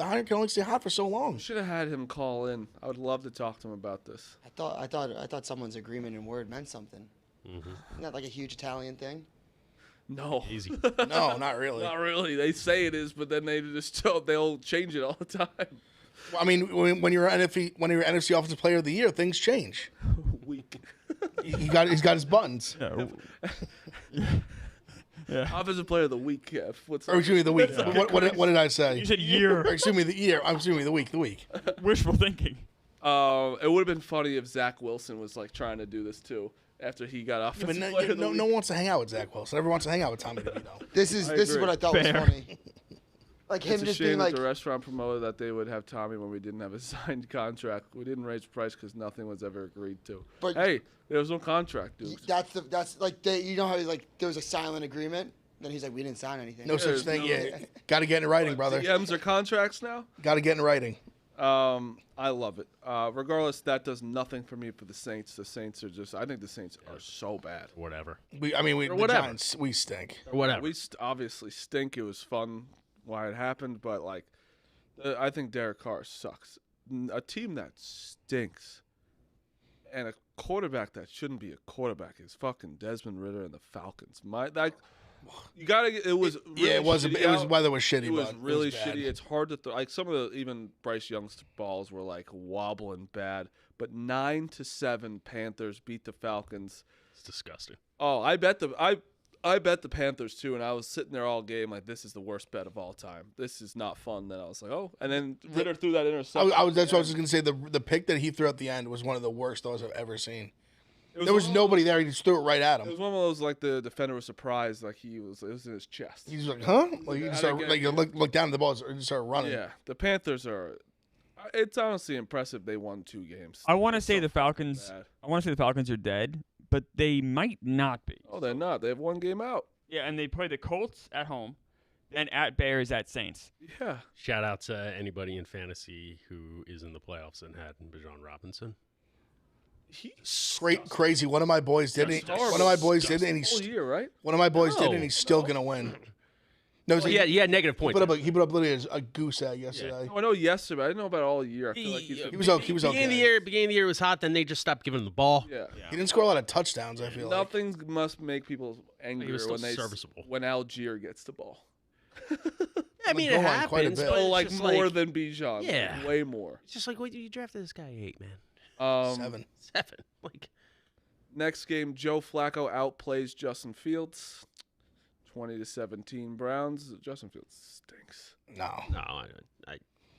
iron can only stay hot for so long. should have had him call in. I would love to talk to him about this. I thought someone's agreement in word meant something. Isn't that like a huge Italian thing? No, Easy. No, not really. not really. They say it is, but then they'll change it all the time. I mean, when you're NFC Offensive Player of the Year, things change. Weak. He's got his buttons. Offensive player of the week, Kev. What's Or excuse me, the week. What did I say? You said Or year. excuse me, the year. I'm assuming the week. The week. Wishful thinking. It would have been funny if Zach Wilson was like trying to do this too after he got off. But no one wants to hang out with Zach Wilson. Everyone wants to hang out with Tommy DeVito. This is agree. what I thought Fair. was funny. Like him It's a just shame being that like the restaurant promoted that they would have Tommy when we didn't have a signed contract. We didn't raise price because nothing was ever agreed to. But- hey, there was no contract, dude. that's like you know how like there was a silent agregement. Then he's like, we didn't sign anything. No such thing. Yeah, got to get in writing, brother. DMs are contracts now. Got to get in writing. I love it. Regardless, that does nothing for me for the Saints. The Saints are just. I think the Saints are so bad. Whatever. The whatever. Giants, we stink. Or whatever. We obviously stink. It was fun why it happened, but like, I think Derek Carr sucks. A team that stinks, and a quarterback that shouldn't be a quarterback is fucking Desmond Ridder and the Falcons. You gotta. It was. Really It was. shitty It was out. weather was shitty. It was but really bad. shitty. It's hard to throw. Like some of the even Bryce Young's balls were like wobbling bad. But 9-7 Panthers beat the Falcons. It's disgusting. Oh, I bet the Panthers too, and I was sitting there all game like, this is the worst bet of all time. This is not fun. Then I was like, oh, and then Ritter threw that interception. That's what I was just gonna say. The pick that he threw at the end was one of the worst throws I've ever seen. There was nobody there. He just threw it right at It him. was one of those like the defender was surprised, like it was in his chest. He was like, "Huh?" Like you start, like you look down at the ball and just start running. Yeah, the Panthers are. It's honestly impressive. They won 2 games. I want to say the Falcons. bad. I want to say the Falcons are dead, but they might not be. Oh, they're not. They have 1 game out. Yeah, and they play the Colts at home, then at Bears at Saints. Yeah. Shout out to anybody in fantasy who is in the playoffs and had Bijan Robinson. Great, crazy. One of my boys did it. One of my boys did it, and Whole year, right? one of my boys did it, No. and he's still gonna win. No, Well, yeah, he had negative he points. put up literally a goose egg yesterday. Oh, I know yesterday, but I didn't know about all year. I feel like He was okay. He was Beginning of the okay. year, beginning of the year was hot. Then they just stopped giving him the ball. Yeah. He didn't score a lot of touchdowns. I feel like. Nothing must make people angrier still when serviceable. when Algier gets the ball. I mean, goal it line quite a happens, bit. but Oh, it's like just more like, than Bijan. Yeah. Like, way more. It's just like, what you drafted this guy at 8, man. 7. 7. Like, Next game, Joe Flacco outplays Justin Fields, 20-17 Browns. Justin Fields stinks. No.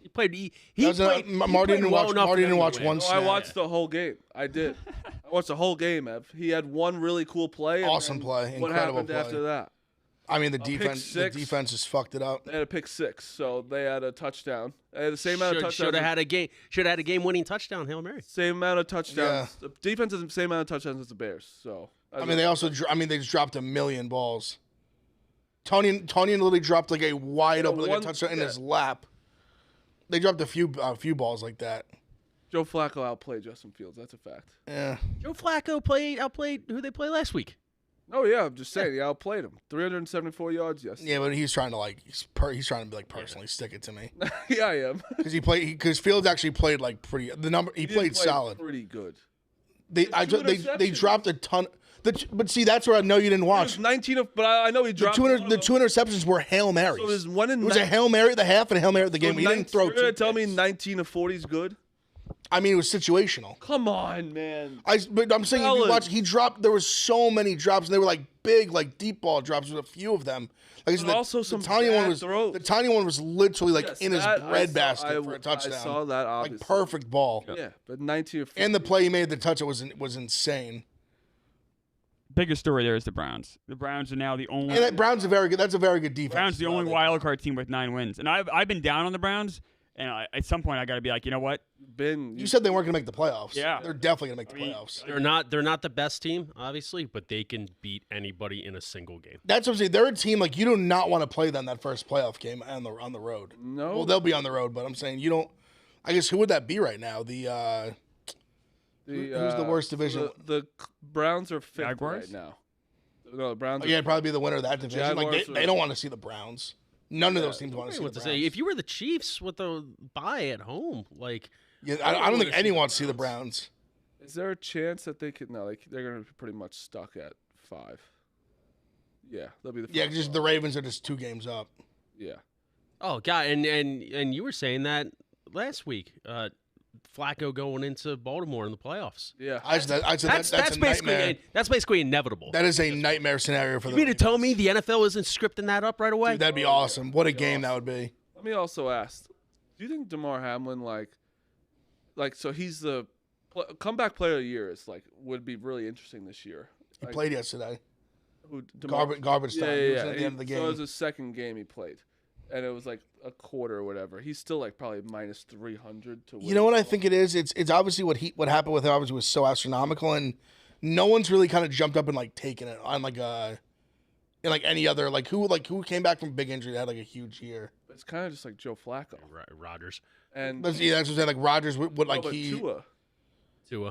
He played. He That was played. Marty didn't watch. Marty didn't watch one No, I snap. watched the whole game. I did. I watched the whole game, Ev. He had one really cool play. and Awesome then play. What Incredible happened play. after that? I mean, the pick defense. The six. defense just fucked it up. They had a pick 6, so they had a touchdown. They had the same amount of touchdowns. Should have had a game. Should have had a game-winning touchdown. Hail Mary. Same amount of touchdowns. The defense has the same amount of touchdowns as the Bears. So I mean, they also. They just dropped 1 million balls. Tony literally dropped like a wide open like a touchdown in his lap. They dropped a few balls like that. Joe Flacco outplayed Justin Fields. That's a fact. Yeah. Joe Flacco outplayed who they played last week. Oh yeah, I'm just saying he outplayed him. 374 yards yesterday. Yeah, but he's trying to he's trying to be like personally stick it to me Yeah, I am. because Fields actually played like pretty. He played solid. Pretty good. They dropped a ton. But see, that's where I know you didn't It watch. was 19 of, but I know he dropped The two interceptions were Hail Marys. So it was one in It was a Hail Mary at the half and a Hail Mary at the game. He didn't throw You're gonna two tell me picks. 19 of 40 is good? I mean, it was situational. Come on, man. But I'm saying if you Fellas. watch, he dropped. There was so many drops, and they were like big, like deep ball drops. With a few of them. Like I said, But also some the tiny one bad was throws. the tiny one was literally like Yes, in his that I bread saw- basket for a touchdown. I saw that, like obviously. perfect ball. Yeah, but 19 of 40. And the play he made the touch was insane. Biggest story there is the Browns. The Browns are now the only. And that Browns that's a very good defense. Browns the as well. only wild card team with 9 wins, and I've been down on the Browns, and at some point I got to be like, you know what? You said they weren't going to make the playoffs. Yeah. They're definitely going to make the playoffs. They're not the best team, obviously, but they can beat anybody in a single game. That's what I'm saying. They're a team like you do not want to play them that first playoff game on the road. No. Well, they'll be on the road, but I'm saying you don't. I guess who would that be right now? Who's the worst division? The Browns are 5th Jaguars? right now. No, the Browns. Yeah, it'd probably be the winner of that division. Like Jaguars they are- don't want to see the Browns. None of those teams want to see the What to Browns. say? If you were the Chiefs with the bye at home, like Yeah, I don't think anyone wants to see the Browns. Is there a chance that they could? No, they're going to be pretty much stuck at 5. Yeah, they'll be the. Yeah, first just one. the Ravens are just 2 games up. Yeah. oh god, and you were saying that last week. Flacco going into Baltimore in the playoffs. Yeah. I said that's That's a basically nightmare. that's basically inevitable. That is a nightmare scenario for You the. mean to tell me the NFL isn't scripting that up right away? Dude, that'd be awesome. What a game that would be. Let me also ask: do you think DeMar Hamlin so he's the comeback player of the year is would be really interesting this year? He played yesterday. Who, DeMar, Garbage time. He was Yeah. at the end of the game. So it was his second game he played, and it was like a quarter or whatever. He's still probably minus 300 to win. You know what I think it is? It's obviously what happened with him obviously was so astronomical, and no one's really kind of jumped up and taken it on in any other who came back from big injury that had a huge year. It's kind of just like Joe Flacco. Rodgers, And That's what I'm saying. Rodgers would but Tua.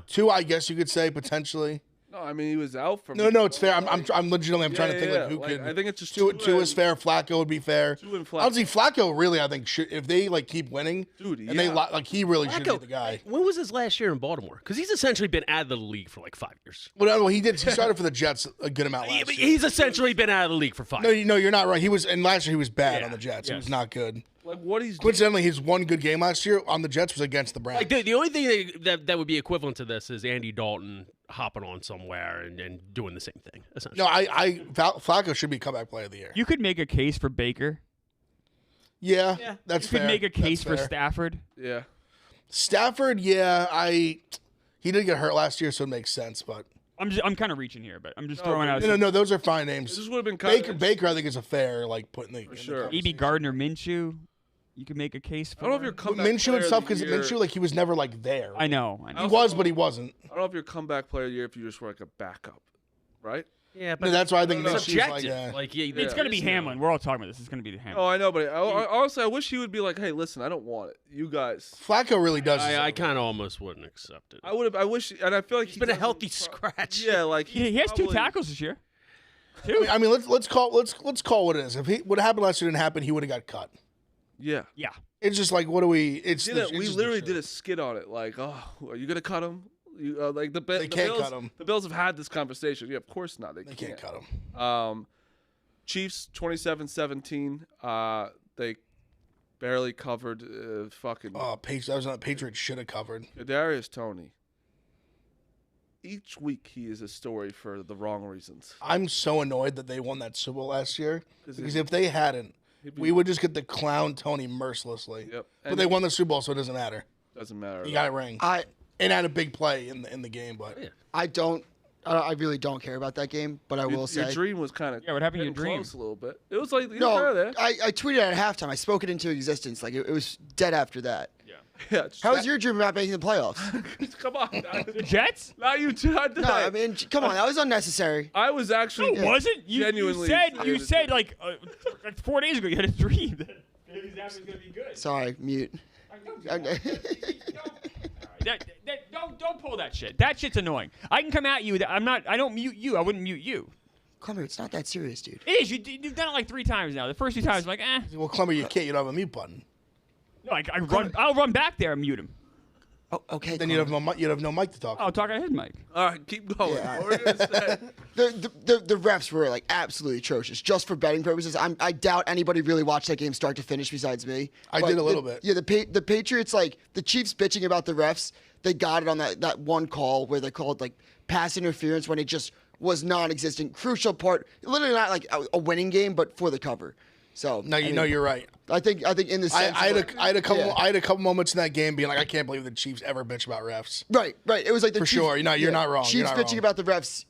Tua, I guess you could say potentially. No, I mean he was out for. No, it's fair. I'm legitimately trying to think who could. I think it's just Tua is fair. Flacco would be fair. Tua and Flacco. Honestly, Flacco really I think should if they keep winning, Dude, and they yeah. he really should be Flacco, the guy. when was his last year in Baltimore? Because he's essentially been out of the league for 5 years. Well, he did. He started for the Jets a good amount last year. He's essentially been out of the league for 5 No, years. you're not right. He was, and last year he was bad Yeah, on the Jets. He yes. was not good. What he's doing. Coincidentally, his one good game last year on the Jets was against the Browns. The only thing that would be equivalent to this is Andy Dalton hopping on somewhere and doing the same thing. Essentially. No, Flacco should be comeback player of the year. You could make a case for Baker. Yeah, that's You could fair. make a case That's for fair. Stafford. Yeah. Stafford. Yeah, he did get hurt last year, so it makes sense. But I'm kind of reaching here, but I'm just throwing out. no, those are fine names. This would have been kind of. Baker, I think is a fair put in the sure. conversation. maybe Gardner Minshew. You could make a case for. I don't know if you're But comeback Minshew player and of stuff the because year- Minshew he was never there. I know. He was, but he wasn't. I don't know if you're comeback player of the year if you just were a backup, right? Yeah, No, that's why I think It's Minshew's subjective. Yeah. It's gonna be Hamlin. We're all talking about this. It's gonna be the Hamlin. Oh, I know, but honestly, I wish he would be like, "Hey, listen, I don't want it. You guys." Flacco really does. I deserve it. kind of almost wouldn't accept it. I would have. I wish, and I feel like He's been a doesn't healthy pro- scratch. Yeah, like He has 2 probably- tackles this year. I mean, let's call what it is. If what happened last year didn't happen, he would have got cut. Yeah, Yeah. It's just what do we? It's we just the literally truth. did a skit on it. Like, oh, are you gonna cut him? You the They can't Bills, cut him. The Bills have had this conversation. Yeah, of course not. They Can't cut him. Chiefs 27-17. They barely covered. Fucking Oh, that was not Patriots should have covered. Kadarius Toney. each week he is a story for the wrong reasons. I'm so annoyed that they won that Super Bowl last year because it- if they hadn't, we would just get the clown Tony mercilessly. Yep. But And they won the Super Bowl, so it doesn't matter. Doesn't matter. He got a ring. And had a big play in the game, but I really don't care about that game, but I will say. Your dream was kind of Yeah, what happened to your dream? close a little bit. It was like you No, were there. I tweeted at halftime. I spoke it into existence. Like it was dead after that. Yeah, How was your dream about making the playoffs? Come on. The Jets? Not you two. No, I mean, come on, that was unnecessary. I was actually. No, it wasn't. You Genuinely said like 4 days ago you had a dream that Bailey Zappa was gonna be good. Sorry, mute. Don't pull that shit. That shit's annoying. I can come at you. I don't mute you. I wouldn't mute you. Clemmer, it's not that serious, dude. It is. You've done it like 3 times now. The first 2 times, I'm like, eh. well, Clemmer, you can't. You don't have a mute button. No, I'll run back there and mute him. Oh, okay. Then you'd have no mic to talk. I'll talk at his mic. All right, keep going. Yeah. What were you gonna say? The refs were like absolutely atrocious. Just for betting purposes, I doubt anybody really watched that game start to finish besides me. I But did a little bit. Yeah, the Patriots, like the Chiefs bitching about the refs, they got it on that one call where they called like pass interference when it just was non-existent. Crucial part, literally not like a winning game, but for the cover. So No, you're right. I think in the sense I had a couple. yeah. I had a couple moments in that game being like, I can't believe the Chiefs ever bitch about refs. Right. It was like the For Chiefs, sure. You're not wrong. Chiefs You're not bitching wrong. about the refs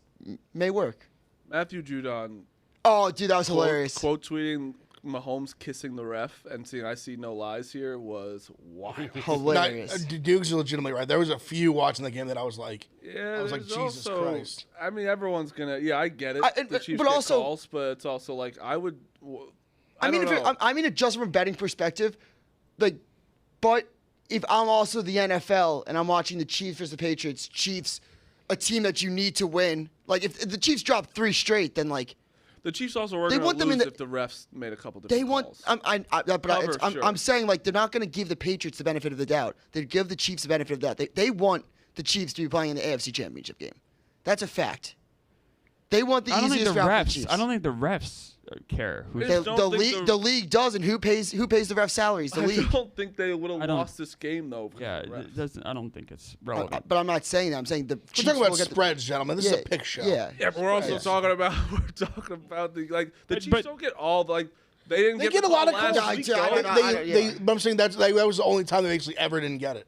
may work. Matthew Judon Oh, dude, that was hilarious. quote tweeting Mahomes kissing the ref and saying "I see no lies here" was wild. Hilarious. Duke's legitimately right. There was a few watching the game that I was like, Yeah, I was like, there's Jesus also- Christ. I mean, everyone's gonna. Yeah, I get it. And- the Chiefs but get also- calls, but it's also like I would. I mean, just from a betting perspective, like, but if I'm also the NFL and I'm watching the Chiefs versus the Patriots, Chiefs, a team that you need to win. Like, if the Chiefs drop 3 straight, then like the Chiefs also were they going want to them lose in the- if the refs made a couple different they want. calls. I'm Sure. saying like they're not going to give the Patriots the benefit of the doubt. They give the Chiefs the benefit of the doubt. They want the Chiefs to be playing in the AFC Championship game. That's a fact. They want the I don't think easiest the route for the refs. Chiefs. I don't think the refs care. Who's Just don't think The league does, and who pays the ref salaries? The I league. don't think they would I have don't- lost this game though. because yeah, of the refs. it doesn't. I don't think it's relevant. But I'm not saying that. I'm saying the we're Chiefs talking will about get the- spreads, gentlemen. This is a pick show. Yeah. Yeah, but we're also Yes. talking about the Chiefs but- don't get all the they didn't They get get the a lot of call calls. last I- week, I- though. I- don't- yeah. But I'm saying that was the only time they actually ever didn't get it.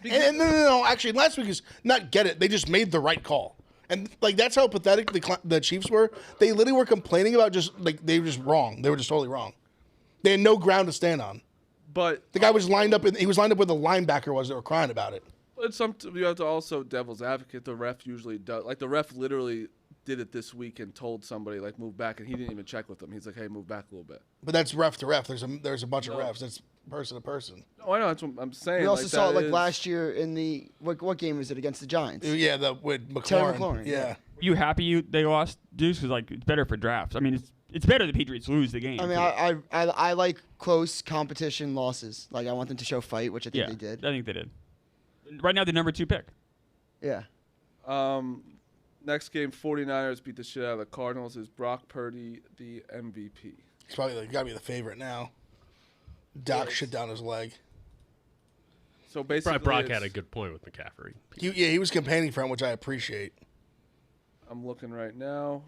And no. Actually, last week is not get it. They just made the right call. And like that's how pathetic the Chiefs were. They literally were complaining about just like they were just wrong. They were just totally wrong. They had no ground to stand on. But The guy was lined up. He was lined up where the linebacker was. That were crying about it. it's you have to also devil's advocate. The ref usually does. Like the ref literally did it this week and told somebody like move back, and he didn't even check with them. He's like, hey, move back a little bit. But that's ref to ref. There's a bunch of refs. That's person to person. Oh, I know. That's what I'm saying. We also saw it that like is- last year in the what game was it against the Giants? Yeah, with Terry McLaurin. McLaurin, Yeah. yeah. Were you happy they lost, Deuce? Because like it's better for drafts. I mean, it's better the Patriots lose the game. I mean, I like close competition losses. Like I want them to show fight, which I think yeah, they did. I think they did. Right now, the number 2 pick. Yeah. Next game, 49ers beat the shit out of the Cardinals. Is Brock Purdy the MVP? He's probably got to be the favorite now. Doc shit down his leg. So basically, Brock it's- had a good point with McCaffrey. He was campaigning for him, which I appreciate. I'm looking right now.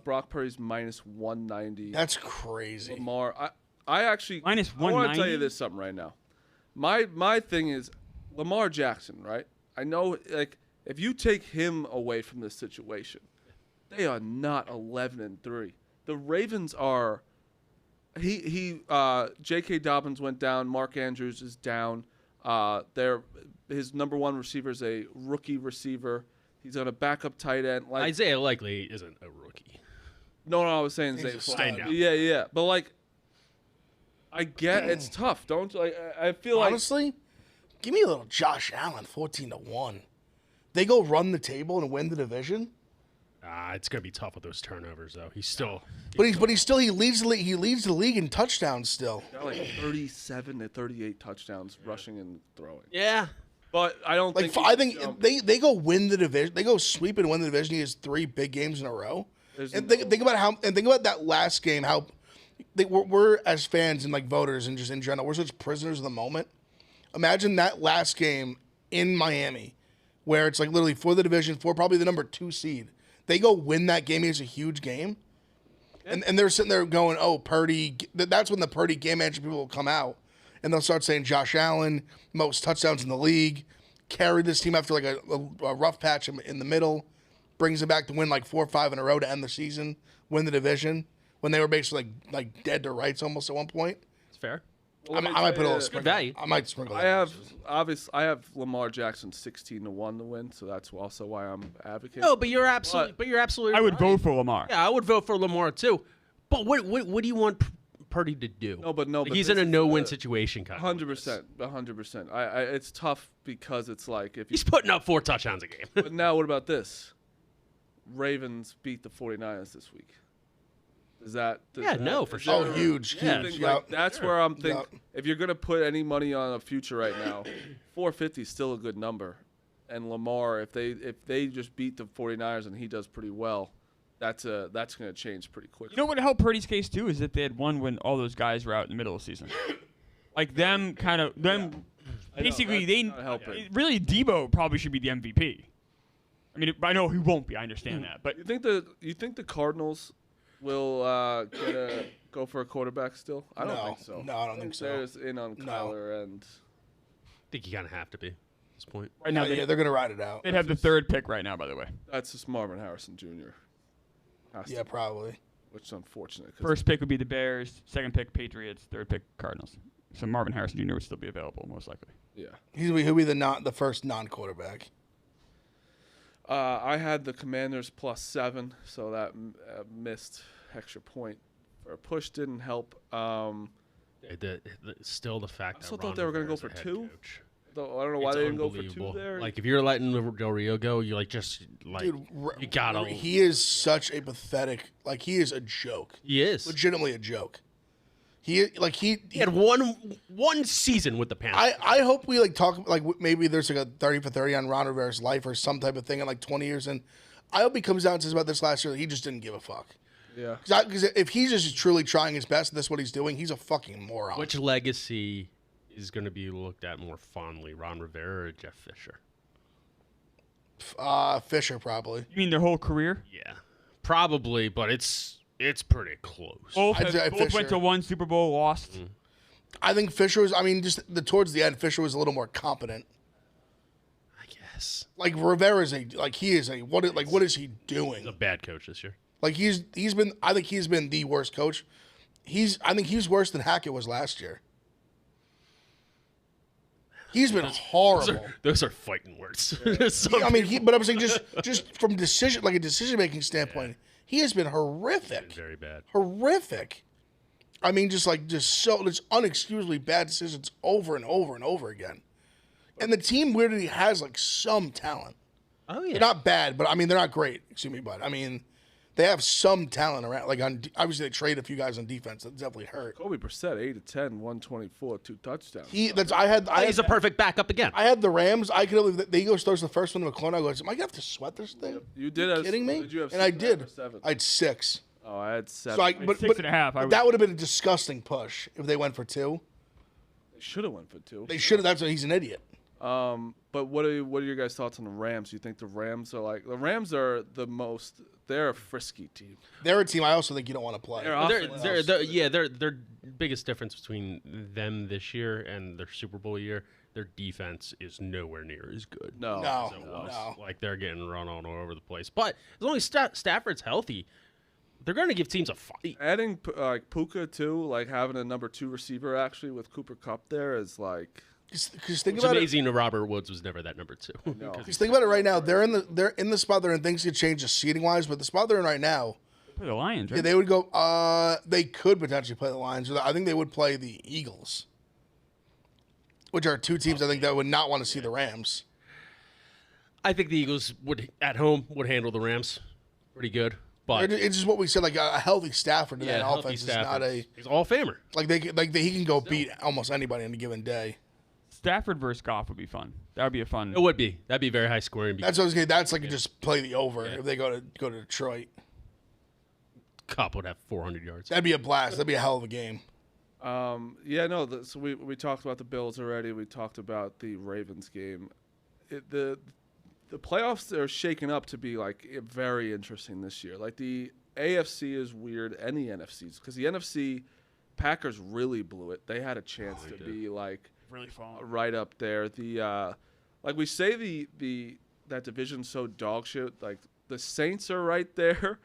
Brock Purdy's minus 190. That's crazy. Lamar, I actually Minus I want to tell 190? you this something right now. My thing is Lamar Jackson, right? I know like if you take him away from this situation, they are not 11-3. The Ravens are. J.K. Dobbins went down. Mark Andrews is down. His number 1 receiver is a rookie receiver. He's on a backup tight end. Like Isaiah likely isn't a rookie. no, I was saying He's Zay a Flowers. stud. Yeah. But like, I get it's tough. Don't like I feel like Honestly, give me a little Josh Allen, 14-1. They go run the table and win the division. It's gonna be tough with those turnovers, though. He's still. But he leads the league in touchdowns still. got like 37 to 38 touchdowns rushing and throwing. Yeah. But I don't Like think I think they go win the division. They go sweep and win the division. He has 3 big games in a row. And think about that last game. How we're as fans and like voters and just in general, we're such prisoners of the moment. Imagine that last game in Miami where it's like literally for the division, for probably the number 2 seed. They go win that game. It's a huge game. And they're sitting there going, oh, Purdy. That's when the Purdy game manager people will come out. And they'll start saying Josh Allen, most touchdowns in the league, carried this team after like a rough patch in the middle, brings it back to win like 4 or 5 in a row to end the season, win the division, when they were basically like dead to rights almost at one point. It's fair. I might put a little Good sprinkle. value. I might sprinkle I that. have Lamar Jackson 16-1 to win, so that's also why I'm advocating. No, but you're absolutely. I would right. vote for Lamar. Yeah, I would vote for Lamar too. But what do you want Purdy to do? But He's in a no-win situation. Kind of. 100%. I it's tough because it's like if you, He's putting up 4 touchdowns a game. but now what about this? Ravens beat the 49ers this week. Is that? For is sure. that- Oh, huge. I think, like, that's where I'm thinking. Yep. If you're gonna put any money on a future right now, 450 is still a good number. And Lamar, if they just beat the 49ers and he does pretty well, that's gonna change pretty quickly. You know what would help Purdy's case too is if they had won when all those guys were out in the middle of the season. Like basically that's not helping. really Debo probably should be the MVP. I mean, I know he won't be. I understand that, but You think the Cardinals will go for a quarterback still? I don't think so. No, I don't think so. They're just in on Kyler and I think you kind of have to be at this point. right now Yeah, they're going to ride it out. they'd have the 3rd pick right now. By the way, that's just Marvin Harrison Jr. Yeah, probably. Which is unfortunate. 'Cause first pick would be the Bears, 2nd pick Patriots, 3rd pick Cardinals. So Marvin Harrison Jr. would still be available most likely. yeah. He'll be the first non-quarterback. I had the Commanders +7, so that missed extra point. Or push didn't help. Still the fact. I also that thought Ron they were gonna go Rivera's for the head 2. coach. Though I don't know why It's they didn't go for 2 unbelievable. there. Like if you're letting Del Rio go, you're like Dude, you gotta. he is such a pathetic. Like he is a joke. He is. Legitimately a joke. He had one season with the Panthers. I hope we talk maybe there's like a 30 for 30 on Ron Rivera's life or some type of thing in 20 years, and I hope he comes out and says about this last year that he just didn't give a fuck. Yeah. Because if he's just truly trying his best and that's what he's doing, he's a fucking moron. Which legacy is going to be looked at more fondly, Ron Rivera or Jeff Fisher? Fisher probably. You mean their whole career? Yeah, probably, but it's pretty close. Both, I'd say both Fisher. went to 1 Super Bowl, lost. I think Fisher was. I mean, just towards the end, Fisher was a little more competent. I guess Like Rivera's he is a what is he doing? he's a bad coach this year. Like he's been. I think he's been the worst coach. I think he's worse than Hackett was last year. He's been horrible. Those are fighting words. I mean, but I was saying just from a decision making standpoint, he has been horrific. Very bad. Horrific. I mean, just unexcusably bad decisions over and over and over again. And the team weirdly has some talent. Oh yeah. They're not bad, but I mean they're not great. Excuse me, but I mean they have some talent around. Obviously they trade a few guys on defense that definitely hurt. Kobe Brissett 8-10, 124, 2 touchdowns. He's a perfect backup again. I had the Rams. I could only the Eagles throws the first one to McClellan. I go, am I gonna have to sweat this thing? You did. Are you kidding me? Did you have and I 6 did. or 7? I had 6. Oh, I had 7. So But 6.5. that would have been a disgusting push if they went for 2. They should have went for 2. They should have. That's why he's an idiot. But what are your guys' thoughts on the Rams? You think the Rams are the most? They're a frisky team. They're a team I also think you don't want to play. Their biggest difference between them this year and their Super Bowl year, their defense is nowhere near as good. No. as it was. Like they're getting run on all over the place. But as long as Stafford's healthy, they're going to give teams a fight. Adding Puka too, having a number 2 receiver actually with Cooper Kupp there is Because think It's about amazing that Robert Woods was never that number 2. No. Because think about it right now. They're in the spot they're in. Things could change just seating wise, but the spot they're in right now, Play the Lions, right? yeah, they would go. They could potentially play the Lions. I think they would play the Eagles, which are 2 teams I think that would not want to see the Rams. I think the Eagles would handle the Rams pretty good. But It's just what we said. A healthy Stafford in that healthy offense is Stafford. not a He's all famer. he can go beat almost anybody in a given day. Stafford versus Goff would be fun. That would be a fun. It would be. That'd be very high scoring. That's what I was gonna. That's just play the over if they go to Detroit. Cup would have 400 yards. That'd be a blast. That'd be a hell of a game. So we talked about the Bills already. We talked about the Ravens game. the playoffs are shaking up to be like very interesting this year. Like the AFC is weird, and the NFC's because the NFC Packers really blew it. They had a chance to be like Really falling. right up there. The like we say that division's so dog shit. Like the Saints are right there,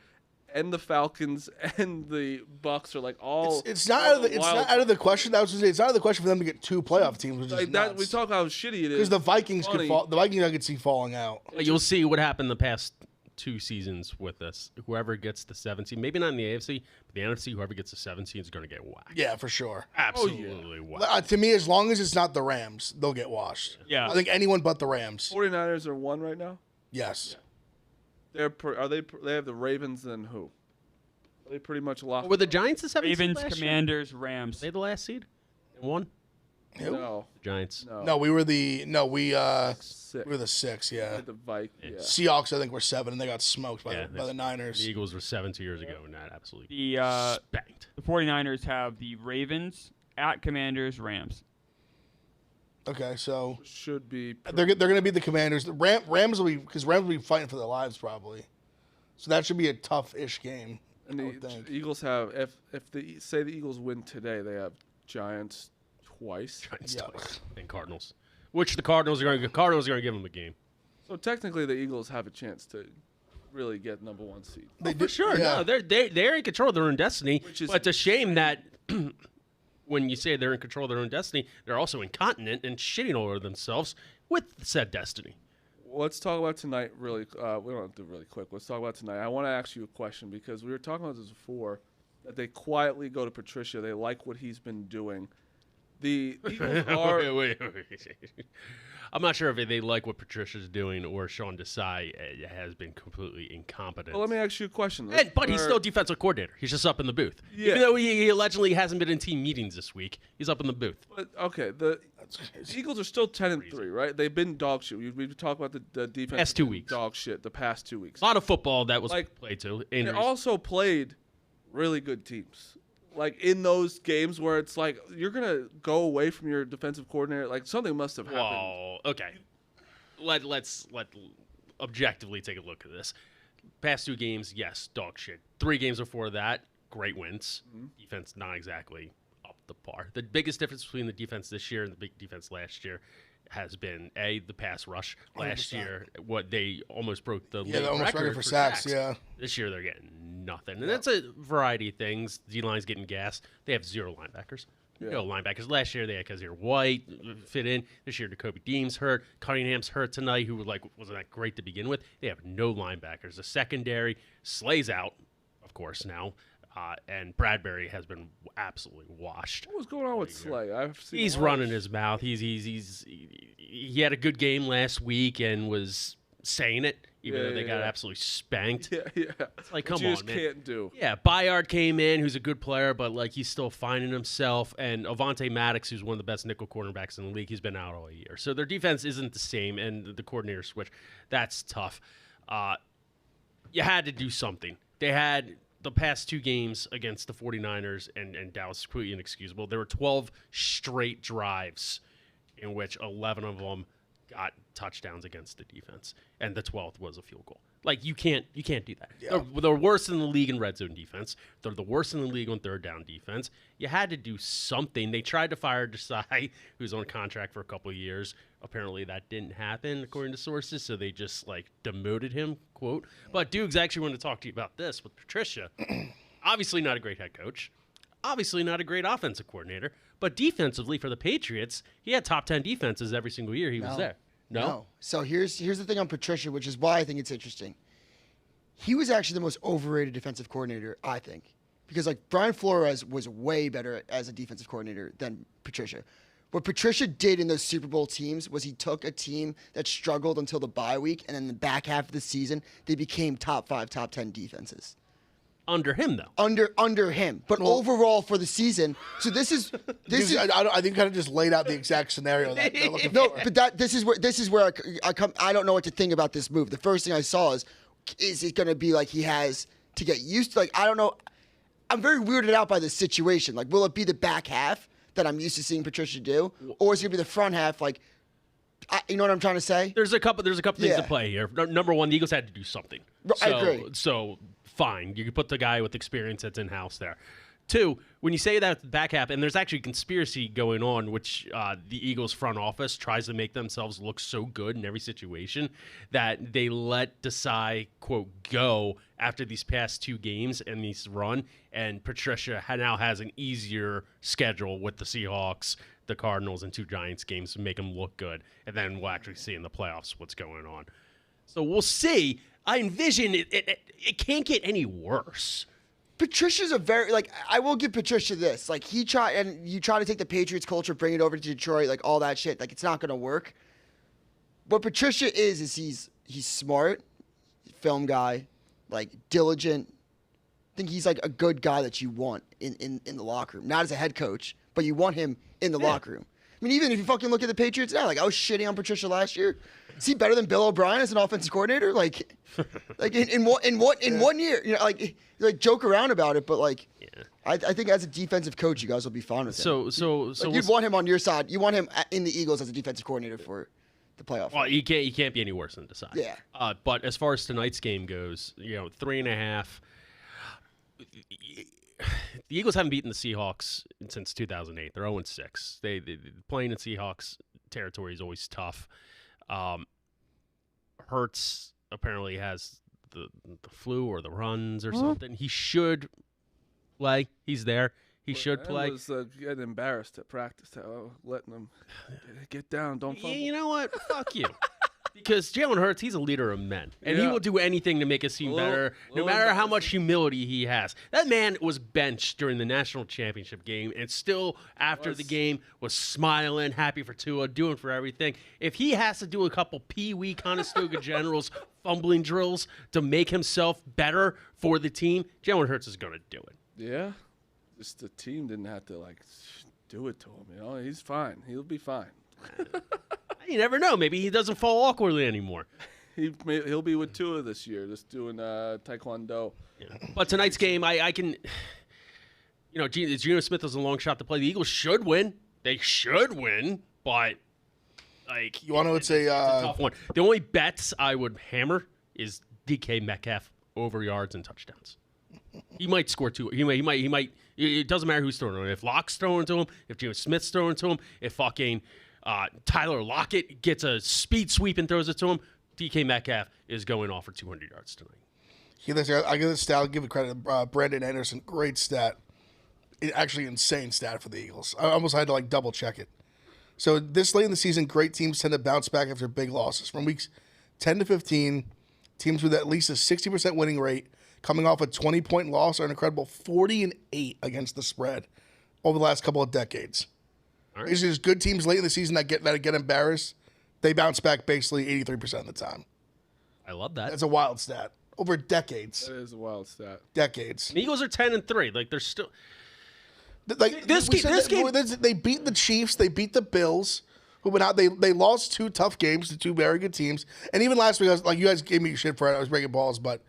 and the Falcons and the Bucks are like all. It's not out of the, it's not out of the question. That was to say, it's not out of the question for them to get 2 playoff teams, which is like that. nuts. We talk how shitty it is Because the Vikings Funny. could fall. The Vikings I could see falling out. You'll see what happened the past 2 seasons with this. Whoever gets the 7 seed, maybe not in the AFC, but the NFC, whoever gets the 7 seed is going to get whacked. Yeah, for sure. Absolutely whacked. To me, as long as it's not the Rams, they'll get washed. Yeah. I think anyone but the Rams. 49ers are 1 right now. Yes. They have the Ravens and who? Are they pretty much locked? Were the Giants the 7th seed Ravens, last year? Commanders, Rams. They the last seed? And won? Who? No, The Giants. no. No, we were the 6. we were the 6. Yeah. The Vikings. Yeah. Seahawks, I think, were 7, and they got smoked by Yeah, the Niners. The Eagles were 7 2 years ago, and that absolutely The spanked. the 49ers have the Ravens, at Commanders, Rams. Okay, so Should be. they're going to be the Commanders. The Rams will be because Rams will be fighting for their lives probably. So that should be a tough-ish game. And I would the think. Eagles have if the Eagles win today, they have Giants twice. Giants Yeah. twice. And Cardinals. Which the Cardinals are going to give them a game. So technically, the Eagles have a chance to really get number 1 seed. They For did- sure. yeah. No, they're in control of their own destiny. Which is- But it's a shame that when you say they're in control of their own destiny, they're also incontinent and shitting all over themselves with said destiny. Let's talk about tonight really. We don't have to do really quick. Let's talk about tonight. I want to ask you a question because we were talking about this before. That they quietly go to Patricia. They like what he's been doing. The Eagles are. wait. I'm not sure if they like what Patricia's doing or Sean Desai has been completely incompetent. Well, let me ask you a question. But he's still defensive coordinator. He's just up in the booth. Yeah. Even though he allegedly hasn't been in team meetings this week, he's up in the booth. But, okay, the Eagles are still 10-3, right? They've been dog shit. We've talked about the defense. Past 2 has been weeks. Dog shit the past 2 weeks. A lot of football that was Like, played to. They Injuries. also played really good teams. Like in those games where it's like you're gonna go away from your defensive coordinator, like something must have happened. Whoa, okay. Let's objectively take a look at this. Past 2 games, yes, dog shit. 3 games before that, great wins. Defense not exactly up the par. The biggest difference between the defense this year and the big defense last year has been the pass rush. Last 100%. year, what they almost broke the Yeah, league they're almost record for sacks. Yeah. This year they're getting nothing, and that's a variety of things. D-line's getting gassed. They have 0 linebackers. Yeah. No linebackers. Last year they had Kazir White fit in. This year Jacoby Deems hurt. Cunningham's hurt tonight, who wasn't that great to begin with. They have no linebackers. The secondary, Slay's out, of course, now. And Bradbury has been absolutely washed. What was going on with Slay? I've seen He's a lot of running his mouth. He had a good game last week and was saying it, even though they got absolutely spanked. Yeah. It's like, Which come you on, just man. can't do. Yeah, Bayard came in, who's a good player, but like he's still finding himself. And Avonte Maddox, who's one of the best nickel cornerbacks in the league, he's been out all year. So their defense isn't the same, and the coordinator switch, that's tough. You had to do something. They had the past 2 games against the 49ers and Dallas, completely inexcusable. There were 12 straight drives in which 11 of them got touchdowns against the defense, and the 12th was a field goal. Like you can't do that. Yeah. They're worse in the league in red zone defense. They're the worst in the league on 3rd down defense. You had to do something. They tried to fire Desai, who's on contract for a couple of years. Apparently that didn't happen according to sources, so they just like demoted him, quote. But Dukes actually wanted to talk to you about this with Patricia. Obviously not a great head coach. Obviously not a great offensive coordinator. But defensively for the Patriots, he had top 10 defenses every single year he was No. there. No? So here's the thing on Patricia, which is why I think it's interesting. He was actually the most overrated defensive coordinator, I think, because like Brian Flores was way better as a defensive coordinator than Patricia. What Patricia did in those Super Bowl teams was he took a team that struggled until the bye week, and in the back half of the season, they became top 5, top 10 defenses. Under him, though. Under him, but overall for the season. So this is I think kind of just laid out the exact scenario that they're looking no, for. but this is where I come. I don't know what to think about this move. The first thing I saw is it going to be like he has to get used to? Like I don't know. I'm very weirded out by this situation. Like, will it be the back half that I'm used to seeing Patricia do, or is it going to be the front half? Like You know what I'm trying to say? There's a couple things Yeah. to play here. Number one, the Eagles had to do something. I agree. So fine, you can put the guy with experience that's in house there. Two, when you say that back half, and there's actually conspiracy going on, which the Eagles front office tries to make themselves look so good in every situation that they let Desai, quote, go after these past 2 games and these run, and Patricia now has an easier schedule with the Seahawks, the Cardinals, and 2 Giants games to make them look good, and then we'll actually see in the playoffs what's going on. So we'll see. I envision it can't get any worse. Patricia's a very I will give Patricia this. Like you try to take the Patriots culture, bring it over to Detroit, like all that shit. Like it's not gonna work. What Patricia is he's smart, film guy, like diligent. I think he's like a good guy that you want in the locker room. Not as a head coach, but you want him in the locker room. I mean, even if you fucking look at the Patriots now, like I was shitting on Patricia last year. Is he better than Bill O'Brien as an offensive coordinator? Like in 1 year, you know, like joke around about it, but like, I think as a defensive coach, you guys will be fine with him. So You'd want him on your side. You want him in the Eagles as a defensive coordinator for the playoff. Well, you can't be any worse than Desai. Yeah. But as far as tonight's game goes, 3.5. The Eagles haven't beaten the Seahawks since 2008. They're 0-6. They playing in Seahawks territory is always tough. Hurts apparently has the flu or the runs or something. He should play. He's there. He should play. I was getting embarrassed at practice, letting him get down. Don't fumble. You know what? Fuck you. Because Jalen Hurts, he's a leader of men, and he Yeah. will do anything to make us seem better, no matter how much humility he has. That man was benched during the national championship game, and still after the game was smiling, happy for Tua, doing for everything. If he has to do a couple Pee-wee Conestoga Generals fumbling drills to make himself better for the team, Jalen Hurts is going to do it. Yeah, just the team didn't have to do it to him. You know, he's fine. He'll be fine. You never know. Maybe he doesn't fall awkwardly anymore. He'll be with Tua this year, just doing taekwondo. Yeah. But tonight's game, I can, Geno Smith was a long shot to play. The Eagles should win. They should win, but You want to know it's a tough one. The only bets I would hammer is DK Metcalf over yards and touchdowns. He might score 2. He might. It doesn't matter who's throwing to him. If Locke's throwing to him, if Geno Smith's throwing to him, if fucking Tyler Lockett gets a speed sweep and throws it to him, DK Metcalf is going off for 200 yards tonight. I give this stat. I'll give it credit to Brandon Anderson. Great stat. Actually, insane stat for the Eagles. I almost had to double check it. So this late in the season, great teams tend to bounce back after big losses. From weeks 10 to 15, teams with at least a 60% winning rate, coming off a 20-point loss, are an incredible 40-8 against the spread over the last couple of decades. Right. It's just good teams late in the season that get embarrassed. They bounce back basically 83% of the time. I love that. That's a wild stat. Over decades. That is a wild stat. Decades. The Eagles are 10-3. They're still. This game, they beat the Chiefs. They beat the Bills, who went out. They lost 2 tough games to 2 very good teams. And even last week, you guys gave me shit for it. I was breaking balls, but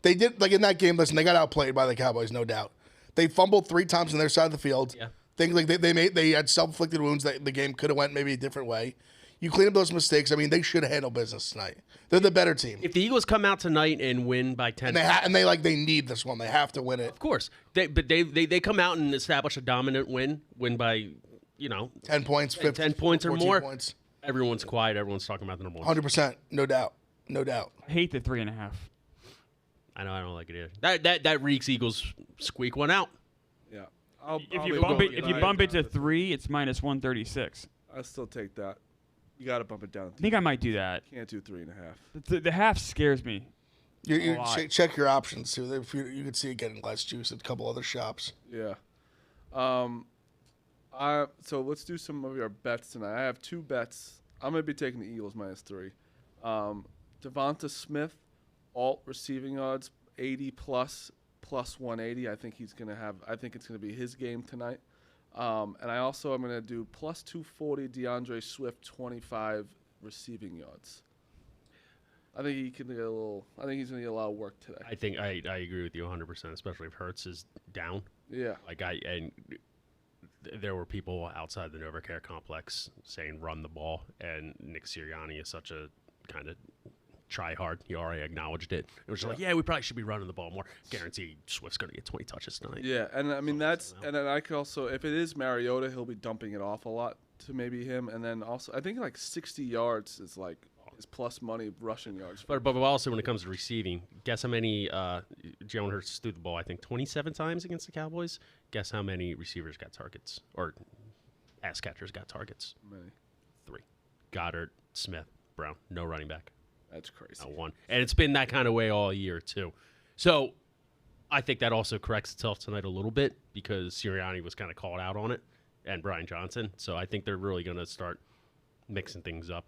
they did in that game. Listen, they got outplayed by the Cowboys, no doubt. They fumbled 3 times on their side of the field. Yeah. Things they had self-inflicted wounds that the game could have went maybe a different way. You clean up those mistakes. I mean, they should have handled business tonight. They're the better team. If the Eagles come out tonight and win by 10, they need this one. They have to win it. of course. They come out and establish a dominant win by 10 points, 10 points or 14 more. points. Everyone's quiet. Everyone's talking about the number 1. 100%, no doubt. I hate the 3.5. I know I don't like it either. That reeks Eagles squeak one out. Yeah. If you bump it to 3, it's minus 136. I still take that. You got to bump it down. I think I might do that. Can't do 3.5. The half scares me. You check your options too. You could see it getting less juice at a couple other shops. Yeah. So let's do some of your bets tonight. I have 2 bets. I'm going to be taking the Eagles minus 3. Devonta Smith, alt receiving odds, 80 plus 180. I think it's going to be his game tonight. And I also am going to do plus 240 DeAndre Swift, 25 receiving yards. I think he's going to get a lot of work today. I think I agree with you 100%, especially if Hurts is down. Yeah. there were people outside the NovaCare complex saying run the ball, and Nick Sirianni is such a kind of try hard. He already acknowledged it. It was just like, yeah, we probably should be running the ball more. Guarantee Swift's going to get 20 touches tonight. Yeah, and I mean and then I could also, if it is Mariota, he'll be dumping it off a lot to maybe him, and then also I think like 60 yards is like his plus money rushing yards. But also when it comes to receiving, guess how many Jalen Hurts threw the ball? I think 27 times against the Cowboys. Guess how many receivers got targets or ass catchers got targets? Many. 3. Goddard, Smith, Brown. No running back. That's crazy. Not one. And it's been that kind of way all year, too. So I think that also corrects itself tonight a little bit because Sirianni was kind of called out on it and Brian Johnson. So I think they're really going to start mixing things up.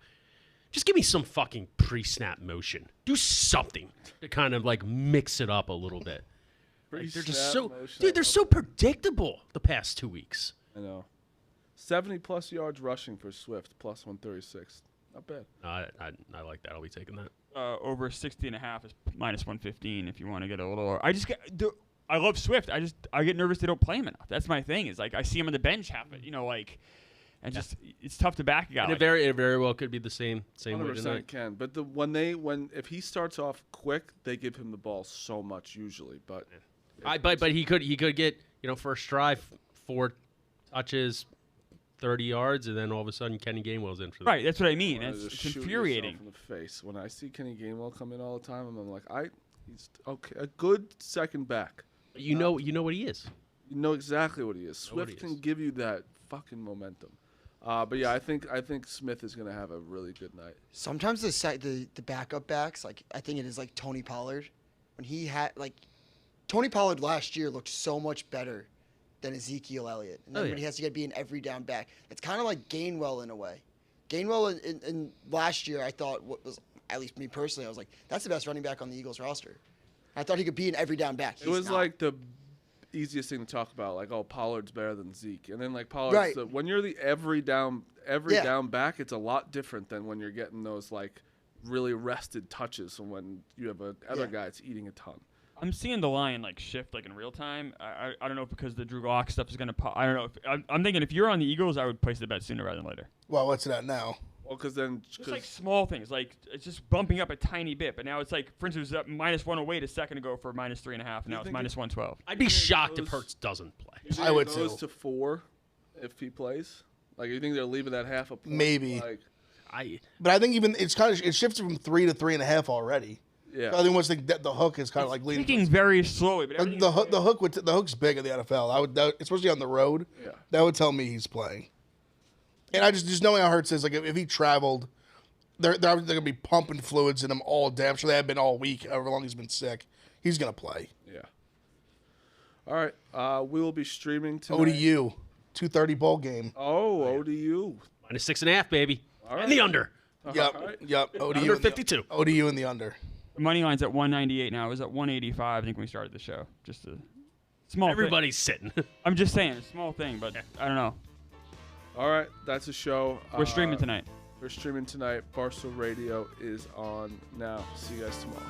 Just give me some fucking pre-snap motion. Do something to kind of like mix it up a little bit. Like, they're just so, dude, they're so predictable the past 2 weeks. I know. 70-plus yards rushing for Swift, plus 136. Not bad. I like that. I'll be taking that. Over 60.5 is minus 115 if you want to get a little. I love Swift. I get nervous they don't play him enough. That's my thing. Is like I see him on the bench half it. And just it's tough to back a guy. And like it very well could be the same 100% way tonight. it can. But if he starts off quick, they give him the ball so much usually. But but he could get first drive 4 touches. 30 yards, and then all of a sudden Kenny Gainwell's in for that. Right, that's what I mean. It's It's infuriating. In the face. When I see Kenny Gainwell come in all the time, I'm like, he's okay, a good second back. You know what he is. You know exactly what he is. Swift can give you that fucking momentum. But yeah, I think Smith is gonna have a really good night. Sometimes the backup backs, like I think it is like Tony Pollard, when he had Tony Pollard last year looked so much better than Ezekiel Elliott. And then when he has to be an every down back, it's kind of like Gainwell in a way. Gainwell in last year, I thought was, at least me personally, I was like, that's the best running back on the Eagles roster. I thought he could be an every down back. It was like the easiest thing to talk about, like, oh, Pollard's better than Zeke. And then like Pollard's when you're the every down back, it's a lot different than when you're getting those like really rested touches and when you have other guy that's eating a ton. I'm seeing the line shift in real time. I don't know if because the Drew Lock stuff is gonna pop. I don't know. I'm thinking if you're on the Eagles, I would place the bet sooner rather than later. Well, what's it at now? Well, because then just small things, it's just bumping up a tiny bit. But now it's for instance, it was up minus 108 a second ago for minus 3.5. Now it's minus 112. I'd be shocked if Hurts doesn't play. I would too. Goes to 4 if he plays. Like you think they're leaving that half a point? Maybe. But I think even it shifted from 3 to 3.5 already. Yeah. I think once the hook is kind of like leading. Speaking very slowly, but the hook's big in the NFL. Especially on the road. Yeah. That would tell me he's playing. And I just knowing how Hurts is, like if he traveled, they're gonna be pumping fluids in him all day. I'm sure they have been all week, however long he's been sick. He's gonna play. Yeah. All right. We will be streaming tonight. ODU, 2:30 bowl game. Oh, ODU. Minus 6.5, baby. All right. And the under. Yep. ODU Under 52. ODU in the under. the money line's at 198 now. It was at 185. I think when we started the show. Just a small. Everybody's sitting. I'm just saying, a small thing, but I don't know. All right, that's a show. We're streaming tonight. We're streaming tonight. Barstool Radio is on now. See you guys tomorrow.